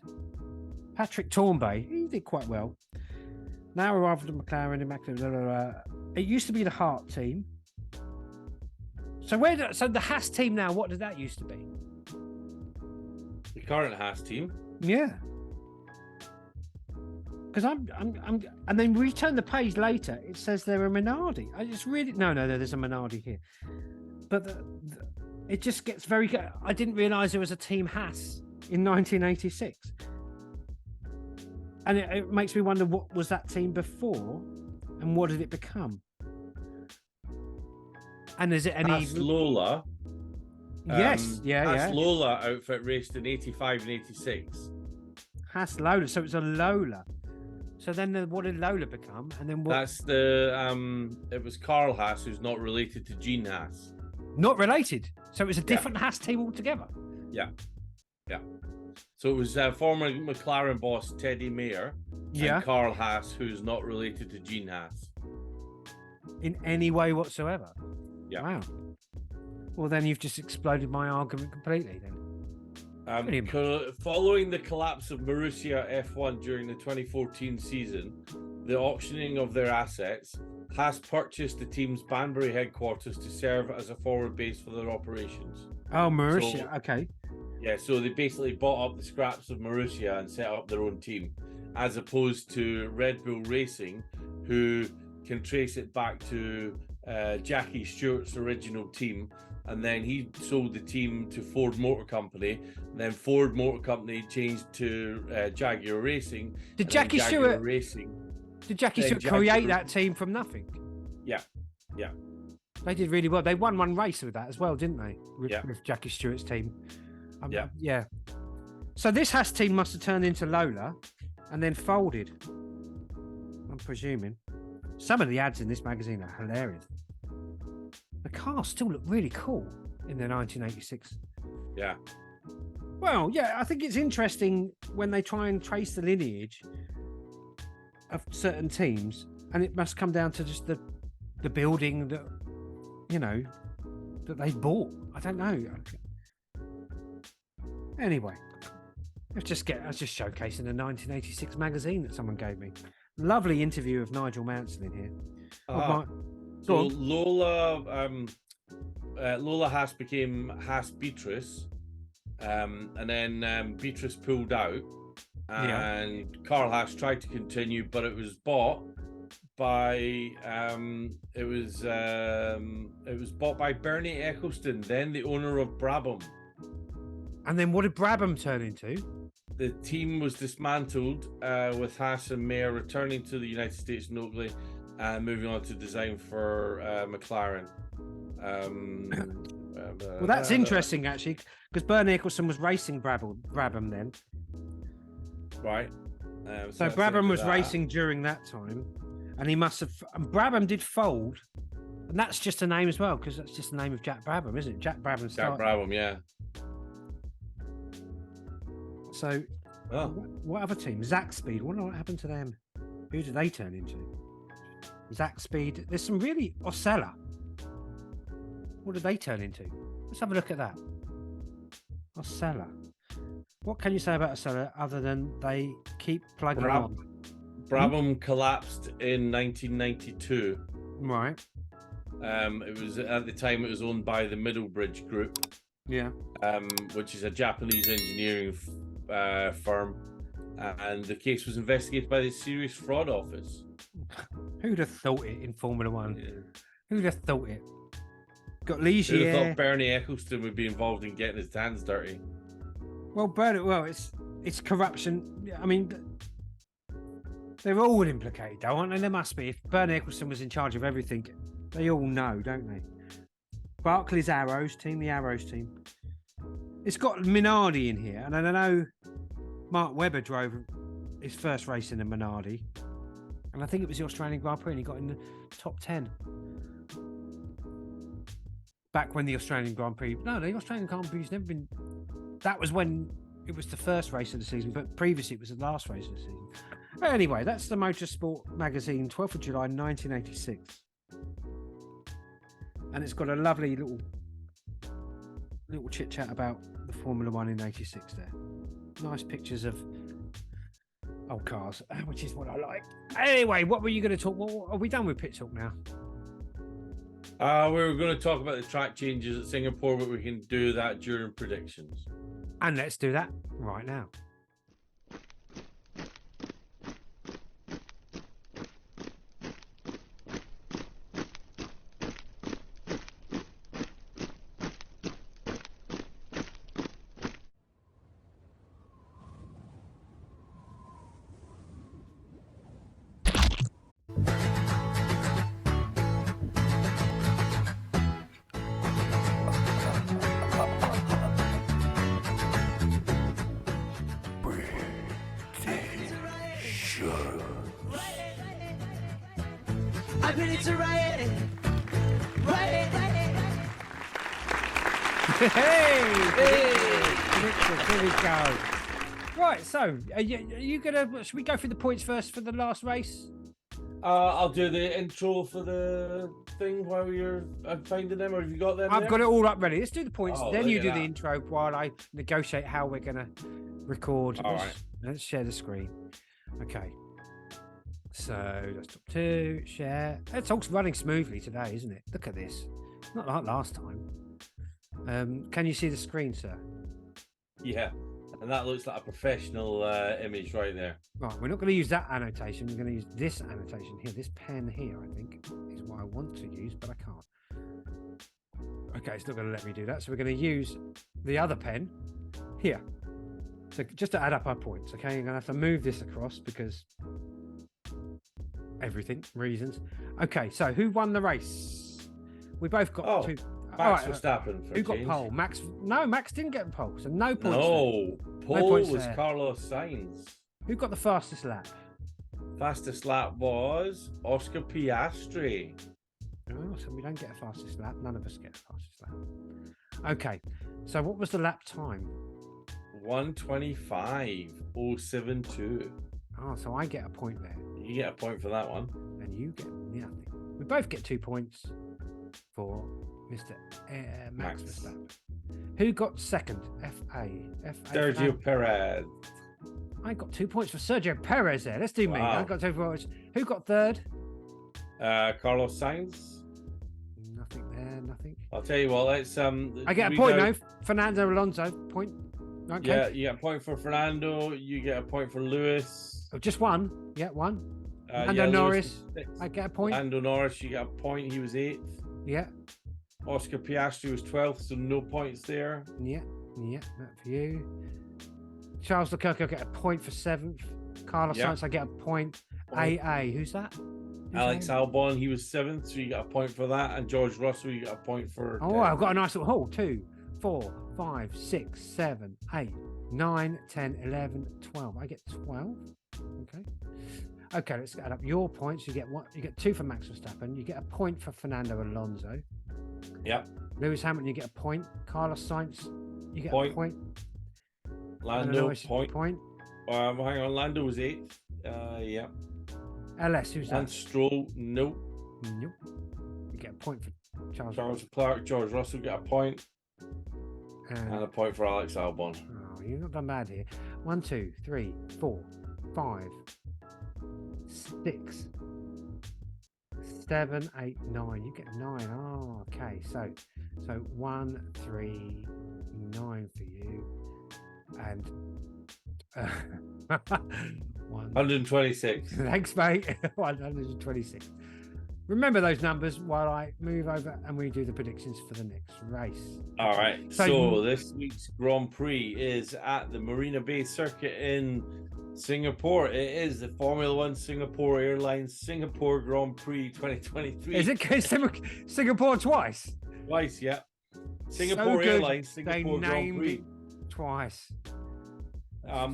Patrick Tournbay. He did quite well. Now arrived at McLaren and McLaren. It used to be the Hart team. So the Haas team now? What did that used to be? The current Haas team. Yeah. Because I'm, and then we turn the page later. It says they're a Minardi. I just really no. There's a Minardi here, but it just gets very good. I didn't realise there was a team Haas in 1986, and it makes me wonder what was that team before, and what did it become? And is it any Haas Lola? Yes, Haas Lola outfit raced in 85 and 86. Haas Lola, so it's a Lola. So then, what did Lola become? And then what? That's the it was Carl Haas, who's not related to Gene Haas. Not related. So it was a different Haas team altogether. Yeah. So it was former McLaren boss Teddy Mayer and Carl Haas, who's not related to Gene Haas in any way whatsoever. Yeah. Wow. Well, then you've just exploded my argument completely. Then. Following the collapse of Marussia F1 during the 2014 season, the auctioning of their assets, Haas purchased the team's Banbury headquarters to serve as a forward base for their operations. Oh, Marussia, okay. Yeah, so they basically bought up the scraps of Marussia and set up their own team, as opposed to Red Bull Racing, who can trace it back to Jackie Stewart's original team. And then he sold the team to Ford Motor Company. Then Ford Motor Company changed to Jaguar Racing. Did Jackie Stewart create that team from nothing? Yeah. They did really well. They won one race with that as well, didn't they? With Jackie Stewart's team. Yeah. So this Haas team must have turned into Lola and then folded. I'm presuming. Some of the ads in this magazine are hilarious. The cars still look really cool in the 1986. Yeah. Well, yeah, I think it's interesting when they try and trace the lineage of certain teams, and it must come down to just the building that, that they bought. I don't know. Anyway, I was just showcasing a 1986 magazine that someone gave me. Lovely interview of Nigel Mansell in here. So Lola Haas became Haas Beatrice, and then Beatrice pulled out, and Carl Haas tried to continue, but it was bought by it was bought by Bernie Eccleston, then the owner of Brabham. And then what did Brabham turn into? The team was dismantled, with Haas and Mayer returning to the United States notably, and moving on to design for McLaren. Well, that's interesting, actually, because Bernie Eccleston was racing Brabham then. Right. So Brabham was racing during that time, and he must have... And Brabham did fold, and that's just a name as well, because that's just the name of Jack Brabham, isn't it? Jack Brabham started. Jack Brabham, yeah. So, what other team? Zach Speed. What happened to them? Who did they turn into? Zach Speed. There's some really... Osella. What did they turn into? Let's have a look at that. Osella. What can you say about Osella other than they keep plugging on? Brabham collapsed in 1992. Right. It was at the time it was owned by the Middlebridge Group. Yeah. Which is a Japanese engineering firm, and the case was investigated by the Serious Fraud Office. Who'd have thought it in Formula One? Yeah. Who'd have thought it? Got Ligier. Who'd have thought Bernie Eccleston would be involved in getting his hands dirty? Well, it's corruption. I mean, they're all implicated, though, aren't they? There must be. If Bernie Eccleston was in charge of everything, they all know, don't they? Barclays Arrows team, the Arrows team. It's got Minardi in here, and I know Mark Webber drove his first race in a Minardi, and I think it was the Australian Grand Prix, and he got in the top 10. Back when the Australian Grand Prix... No, the Australian Grand Prix's never been... That was when it was the first race of the season, but previously it was the last race of the season. Anyway, that's the Motorsport magazine, 12th of July, 1986. And it's got a lovely little little chit chat about the Formula One in '86 there. Nice pictures of old cars, which is what I like. Anyway, what were you going to talk? Are we done with pit talk now? We were going to talk about the track changes at Singapore, but we can do that during predictions. And let's do that right now. I'm ready to ride it. Here we go. Right, so are you gonna? Should we go through the points first for the last race? I'll do the intro for the thing while you're finding them, or have you got them? I've got it all up ready. Let's do the points. Oh, then look you at do the that. intro while I negotiate how we're gonna record. All right. Let's share the screen. Okay. So that's top 2. Share. It's all running smoothly today, isn't it? Look at this. Not like last time. Can you see the screen, sir? Yeah, and that looks like a professional image right there. Right, we're not going to use that annotation. We're going to use this annotation here. This pen here, I think, is what I want to use, but I can't. Okay, it's not going to let me do that. So we're going to use the other pen here. So just to add up our points, okay? You're going to have to move this across because reasons. Okay, so who won the race? We both got 2. Max Verstappen. Who got pole? Max? No, Max didn't get pole, so no points. No, pole points was there. Carlos Sainz. Who got the fastest lap? Fastest lap was Oscar Piastri. Oh, so we don't get a fastest lap. None of us get a fastest lap. Okay, so what was the lap time? 1:25.072. Oh, so I get a point there, You get a point for that one. and you get nothing. We both get 2 points for Mr. Max Max. Verstappen. Who got second? FA. Sergio Perez. I got 2 points for Sergio Perez there. Let's do me. Wow. I got 2 points. Who got third? Carlos Sainz. Nothing there. Nothing. I'll tell you what. Let's I get a we point go- now. Fernando Alonso point. Okay. Yeah, you get a point for Fernando. You get a point for Lewis. Oh, just one. Yeah, one. Lando Lewis Norris. was sixth. I get a point. Lando Norris, you get a point. He was 8th. Yeah. Oscar Piastri was 12th, so no points there. Yeah. That for you. Charles Leclerc, I get a point for 7th. Carlos Yeah. Sainz, I get a point. Point. AA. Who's that? Who's Alex AA? Albon, he was 7th, so you get a point for that. And George Russell, you get a point for. Oh, I've got a nice little haul. 2, 4, 5, 6, 7, 8, 9, 10, 11, 12. I get 12. Okay, let's add up your points. You get 1. You get 2 for Max Verstappen. You get a point for Fernando Alonso. Yep. Lewis Hamilton, you get a point. Carlos Sainz, you get Point. a point. Lando, Norris, point. Hang on, Lando was 8th. Yeah. LS, who's And that? Stroll, nope. Nope. You get a point for Charles. Charles Leclerc, George Russell get a point. And- And a point for Alex Albon. Oh, you've not done bad here. 1, 2, 3, 4, 5, 6, 7, 8, 9. You get 9. Oh, okay. So 1, 3, 9 for you, and 1. 126. Thanks, mate. 126. Remember those numbers while I move over and we do the predictions for the next race. All right. So- So this week's Grand Prix is at the Marina Bay Circuit in Singapore. It is the Formula One Singapore Airlines Singapore Grand Prix 2023. Is it Singapore twice? Twice, yeah. Singapore So good, Airlines they Singapore Grand named Prix. it twice.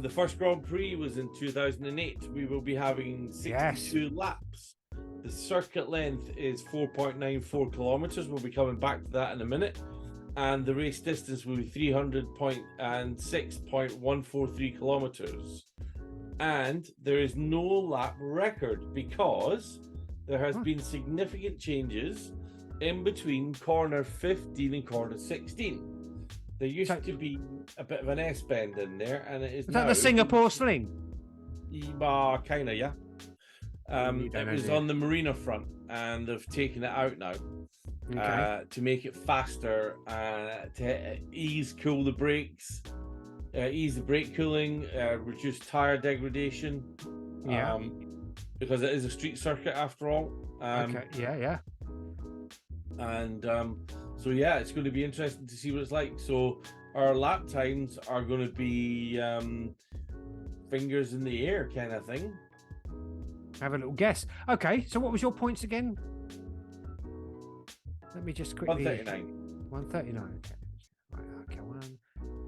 The first Grand Prix was in 2008. We will be having 62 laps. The circuit length is 4.94 kilometers. We'll be coming back to that in a minute. And the race distance will be 306.143 kilometers. And there is no lap record because there has been significant changes in between corner 15 and corner 16. There used to be a bit of an S bend in there, and it is Is that the Singapore sling? Kind of, yeah. It was on the marina front, and they've taken it out now to make it faster, to cool the brakes, ease the brake cooling, reduce tire degradation. Yeah. Because it is a street circuit after all. Yeah. And so yeah, it's going to be interesting to see what it's like. So our lap times are going to be fingers in the air kind of thing. Have a little guess. Okay, so what was your points again? Let me just quickly. 139. 139. Okay. Right. Okay. 1,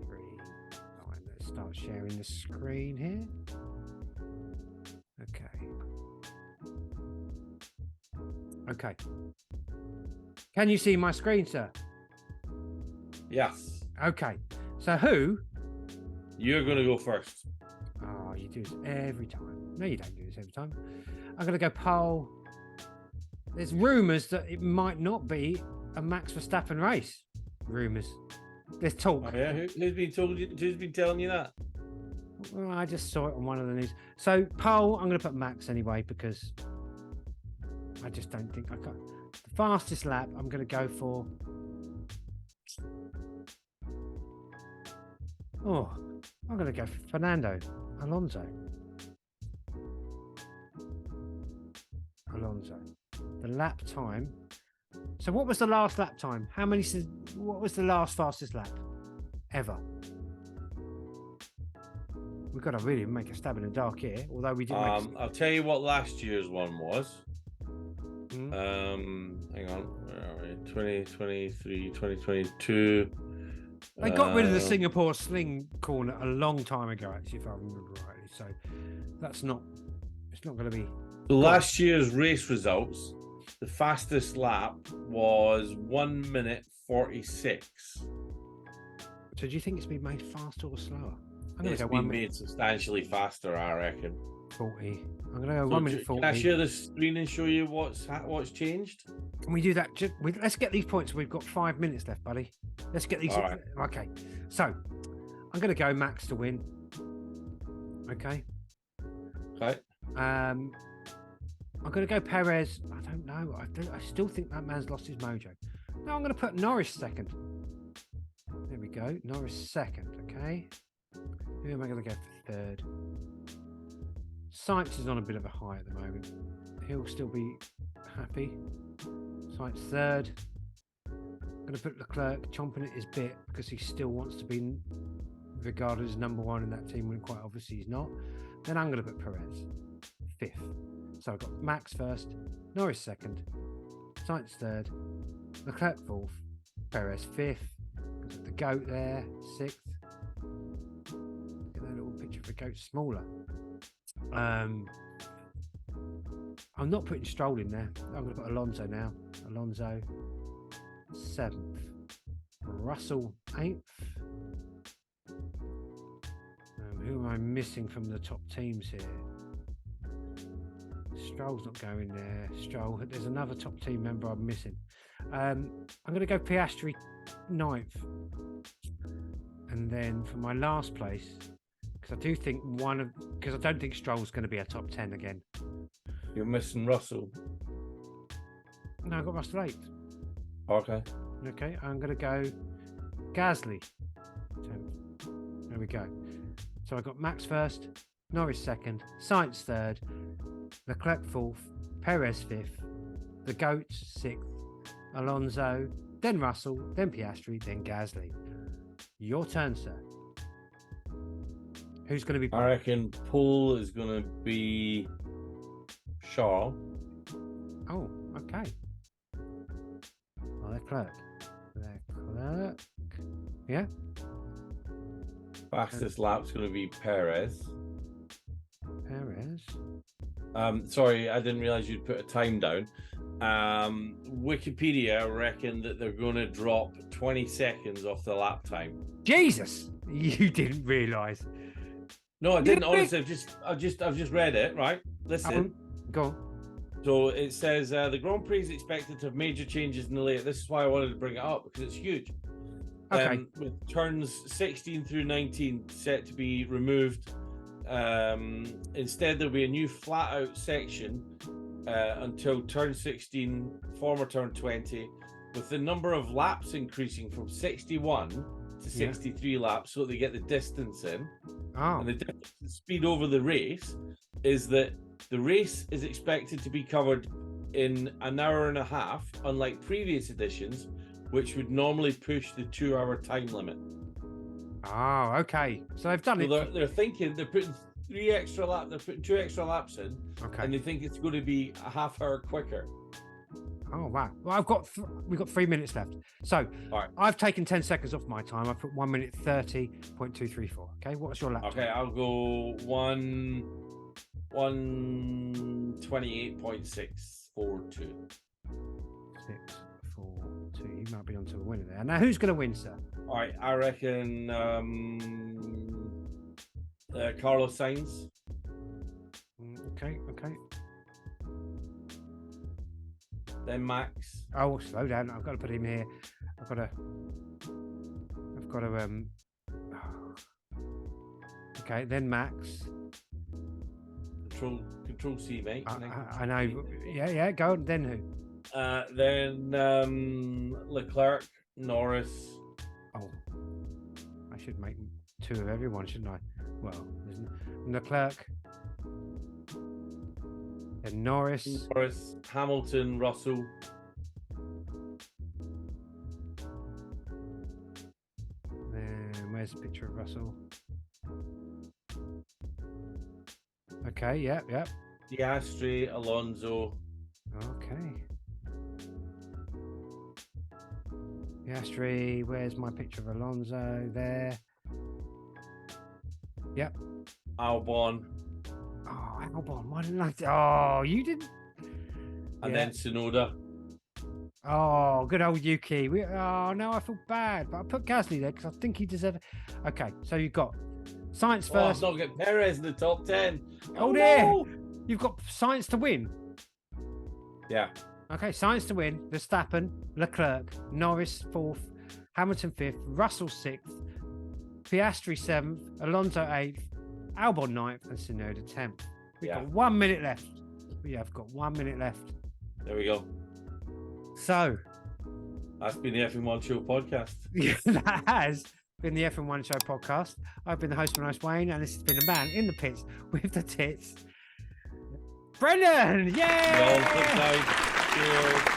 3, 9. Let's start sharing the screen here. Okay. Can you see my screen, sir? Yes. Okay. So who? You're going to go first. Oh, you do this every time. No, you don't do this every time. I'm going to go pole. There's rumours that it might not be a Max Verstappen race. Rumours. There's talk. Oh, yeah. Who's been told you? Who's been telling you that? Well, I just saw it on one of the news. So pole, I'm going to put Max anyway because I just don't think I can. The fastest lap, I'm going to go for. Oh, I'm going to go for Fernando Alonso. The lap time. So, what was the last lap time? What was the last fastest lap ever? We've got to really make a stab in the dark here. Although we didn't. I'll tell you what last year's one was. Hang on, where are we? 2023, 2022. They got rid of the Singapore sling corner a long time ago, actually, if I remember rightly. So it's not going to be. Last year's race results, the fastest lap was 1 minute 46. So do you think it's been made faster or slower? I'm going It's to go been 1 minute made substantially faster, I reckon. 40. I'm going to go 1 minute 40. Can I share the screen and show you what's changed? Can we do that? Let's get these points. We've got 5 minutes left, buddy. Let's get these. All right. Okay. So I'm going to go Max to win. Okay. Okay. I'm going to go Perez. I don't know. I still think that man's lost his mojo. No, I'm going to put Norris second. There we go. Norris second. Okay. Who am I going to go for third? Sainz is on a bit of a high at the moment. He'll still be happy. Sainz third. I'm going to put Leclerc chomping at his bit because he still wants to be regarded as number one in that team when quite obviously he's not. Then I'm going to put Perez fifth. So I've got Max first, Norris second, Sainz third, Leclerc fourth, Perez fifth. The goat there, sixth. Get that little picture of the goat smaller. I'm not putting Stroll in there. I'm going to put Alonso now. Alonso seventh, Russell eighth. Who am I missing from the top teams here? Stroll's not going there. Stroll. There's another top team member I'm missing. I'm going to go Piastri ninth, and then for my last place, because I do think because I don't think Stroll's going to be a top 10 again. You're missing Russell. No, I've got Russell eighth. Okay. Okay, I'm going to go Gasly 10th. There we go. So I got Max first, Norris second, Sainz third, Leclerc fourth, Perez fifth, the Goats sixth, Alonso, then Russell, then Piastri, then Gasly. Your turn, sir. Who's going to be? I reckon pole is going to be Charles. Oh, okay. Leclerc. Yeah. Fastest lap's going to be Perez. Sorry, I didn't realize you'd put a time down. Wikipedia reckon that they're going to drop 20 seconds off the lap time. Jesus, you didn't realise. No, I didn't. Honestly, I've just read it. Right, listen. Go on. So it says the Grand Prix is expected to have major changes in the layout. This is why I wanted to bring it up because it's huge. Okay. With turns 16 through 19 set to be removed. Instead, there'll be a new flat-out section until turn 16, former turn 20, with the number of laps increasing from 61 to 63 laps, so they get the distance in. Oh. And the difference in speed over the race is that the race is expected to be covered in an hour and a half, unlike previous editions, which would normally push the 2-hour time limit. Oh, okay. So they've done So it. they're thinking they're putting 2 extra laps in, Okay. and they think it's going to be a half hour quicker. Oh wow! Well, we've got 3 minutes left. So All right. I've taken 10 seconds off my time. I put 1 minute 30.234. Okay, what's your lap? Okay, time? I'll go 1:28.642. 6.42. You might be onto a winner there. Now, who's going to win, sir? All right, I reckon Carlos Sainz. Okay. Then Max. Oh, slow down. I've got to put him here. I've got to. Okay, then Max. Control C, mate. I know. Yeah. Go on. Then who? Then Leclerc, Norris. Oh, I should make 2 of everyone, shouldn't I? Well, there's Leclerc. Then Norris. Hamilton, Russell. Then where's the picture of Russell? Okay, yep. Piastri, Alonso. Okay. Piastri, where's my picture of Alonso? There. Yep. Albon. Oh, Albon, why didn't I? Oh, you didn't. And then Tsunoda. Oh, good old Yuki. No, I feel bad, but I put Gasly there because I think he deserves it. Okay, so you've got Science first. Not get Perez in the top 10. Oh dear. No! You've got Science to win. Yeah. Okay, Science to win. Verstappen, Leclerc, Norris 4th, Hamilton 5th, Russell 6th, Piastri 7th, Alonso 8th, Albon 9th, and Tsunoda 10th. We've got 1 minute left. We have got 1 minute left. There we go. So That's been the F1 Show podcast. that has been the F1 Show podcast. I've been the host, Wayne, and this has been the man in the pits with the tits, Brendan. Yay! Cheers.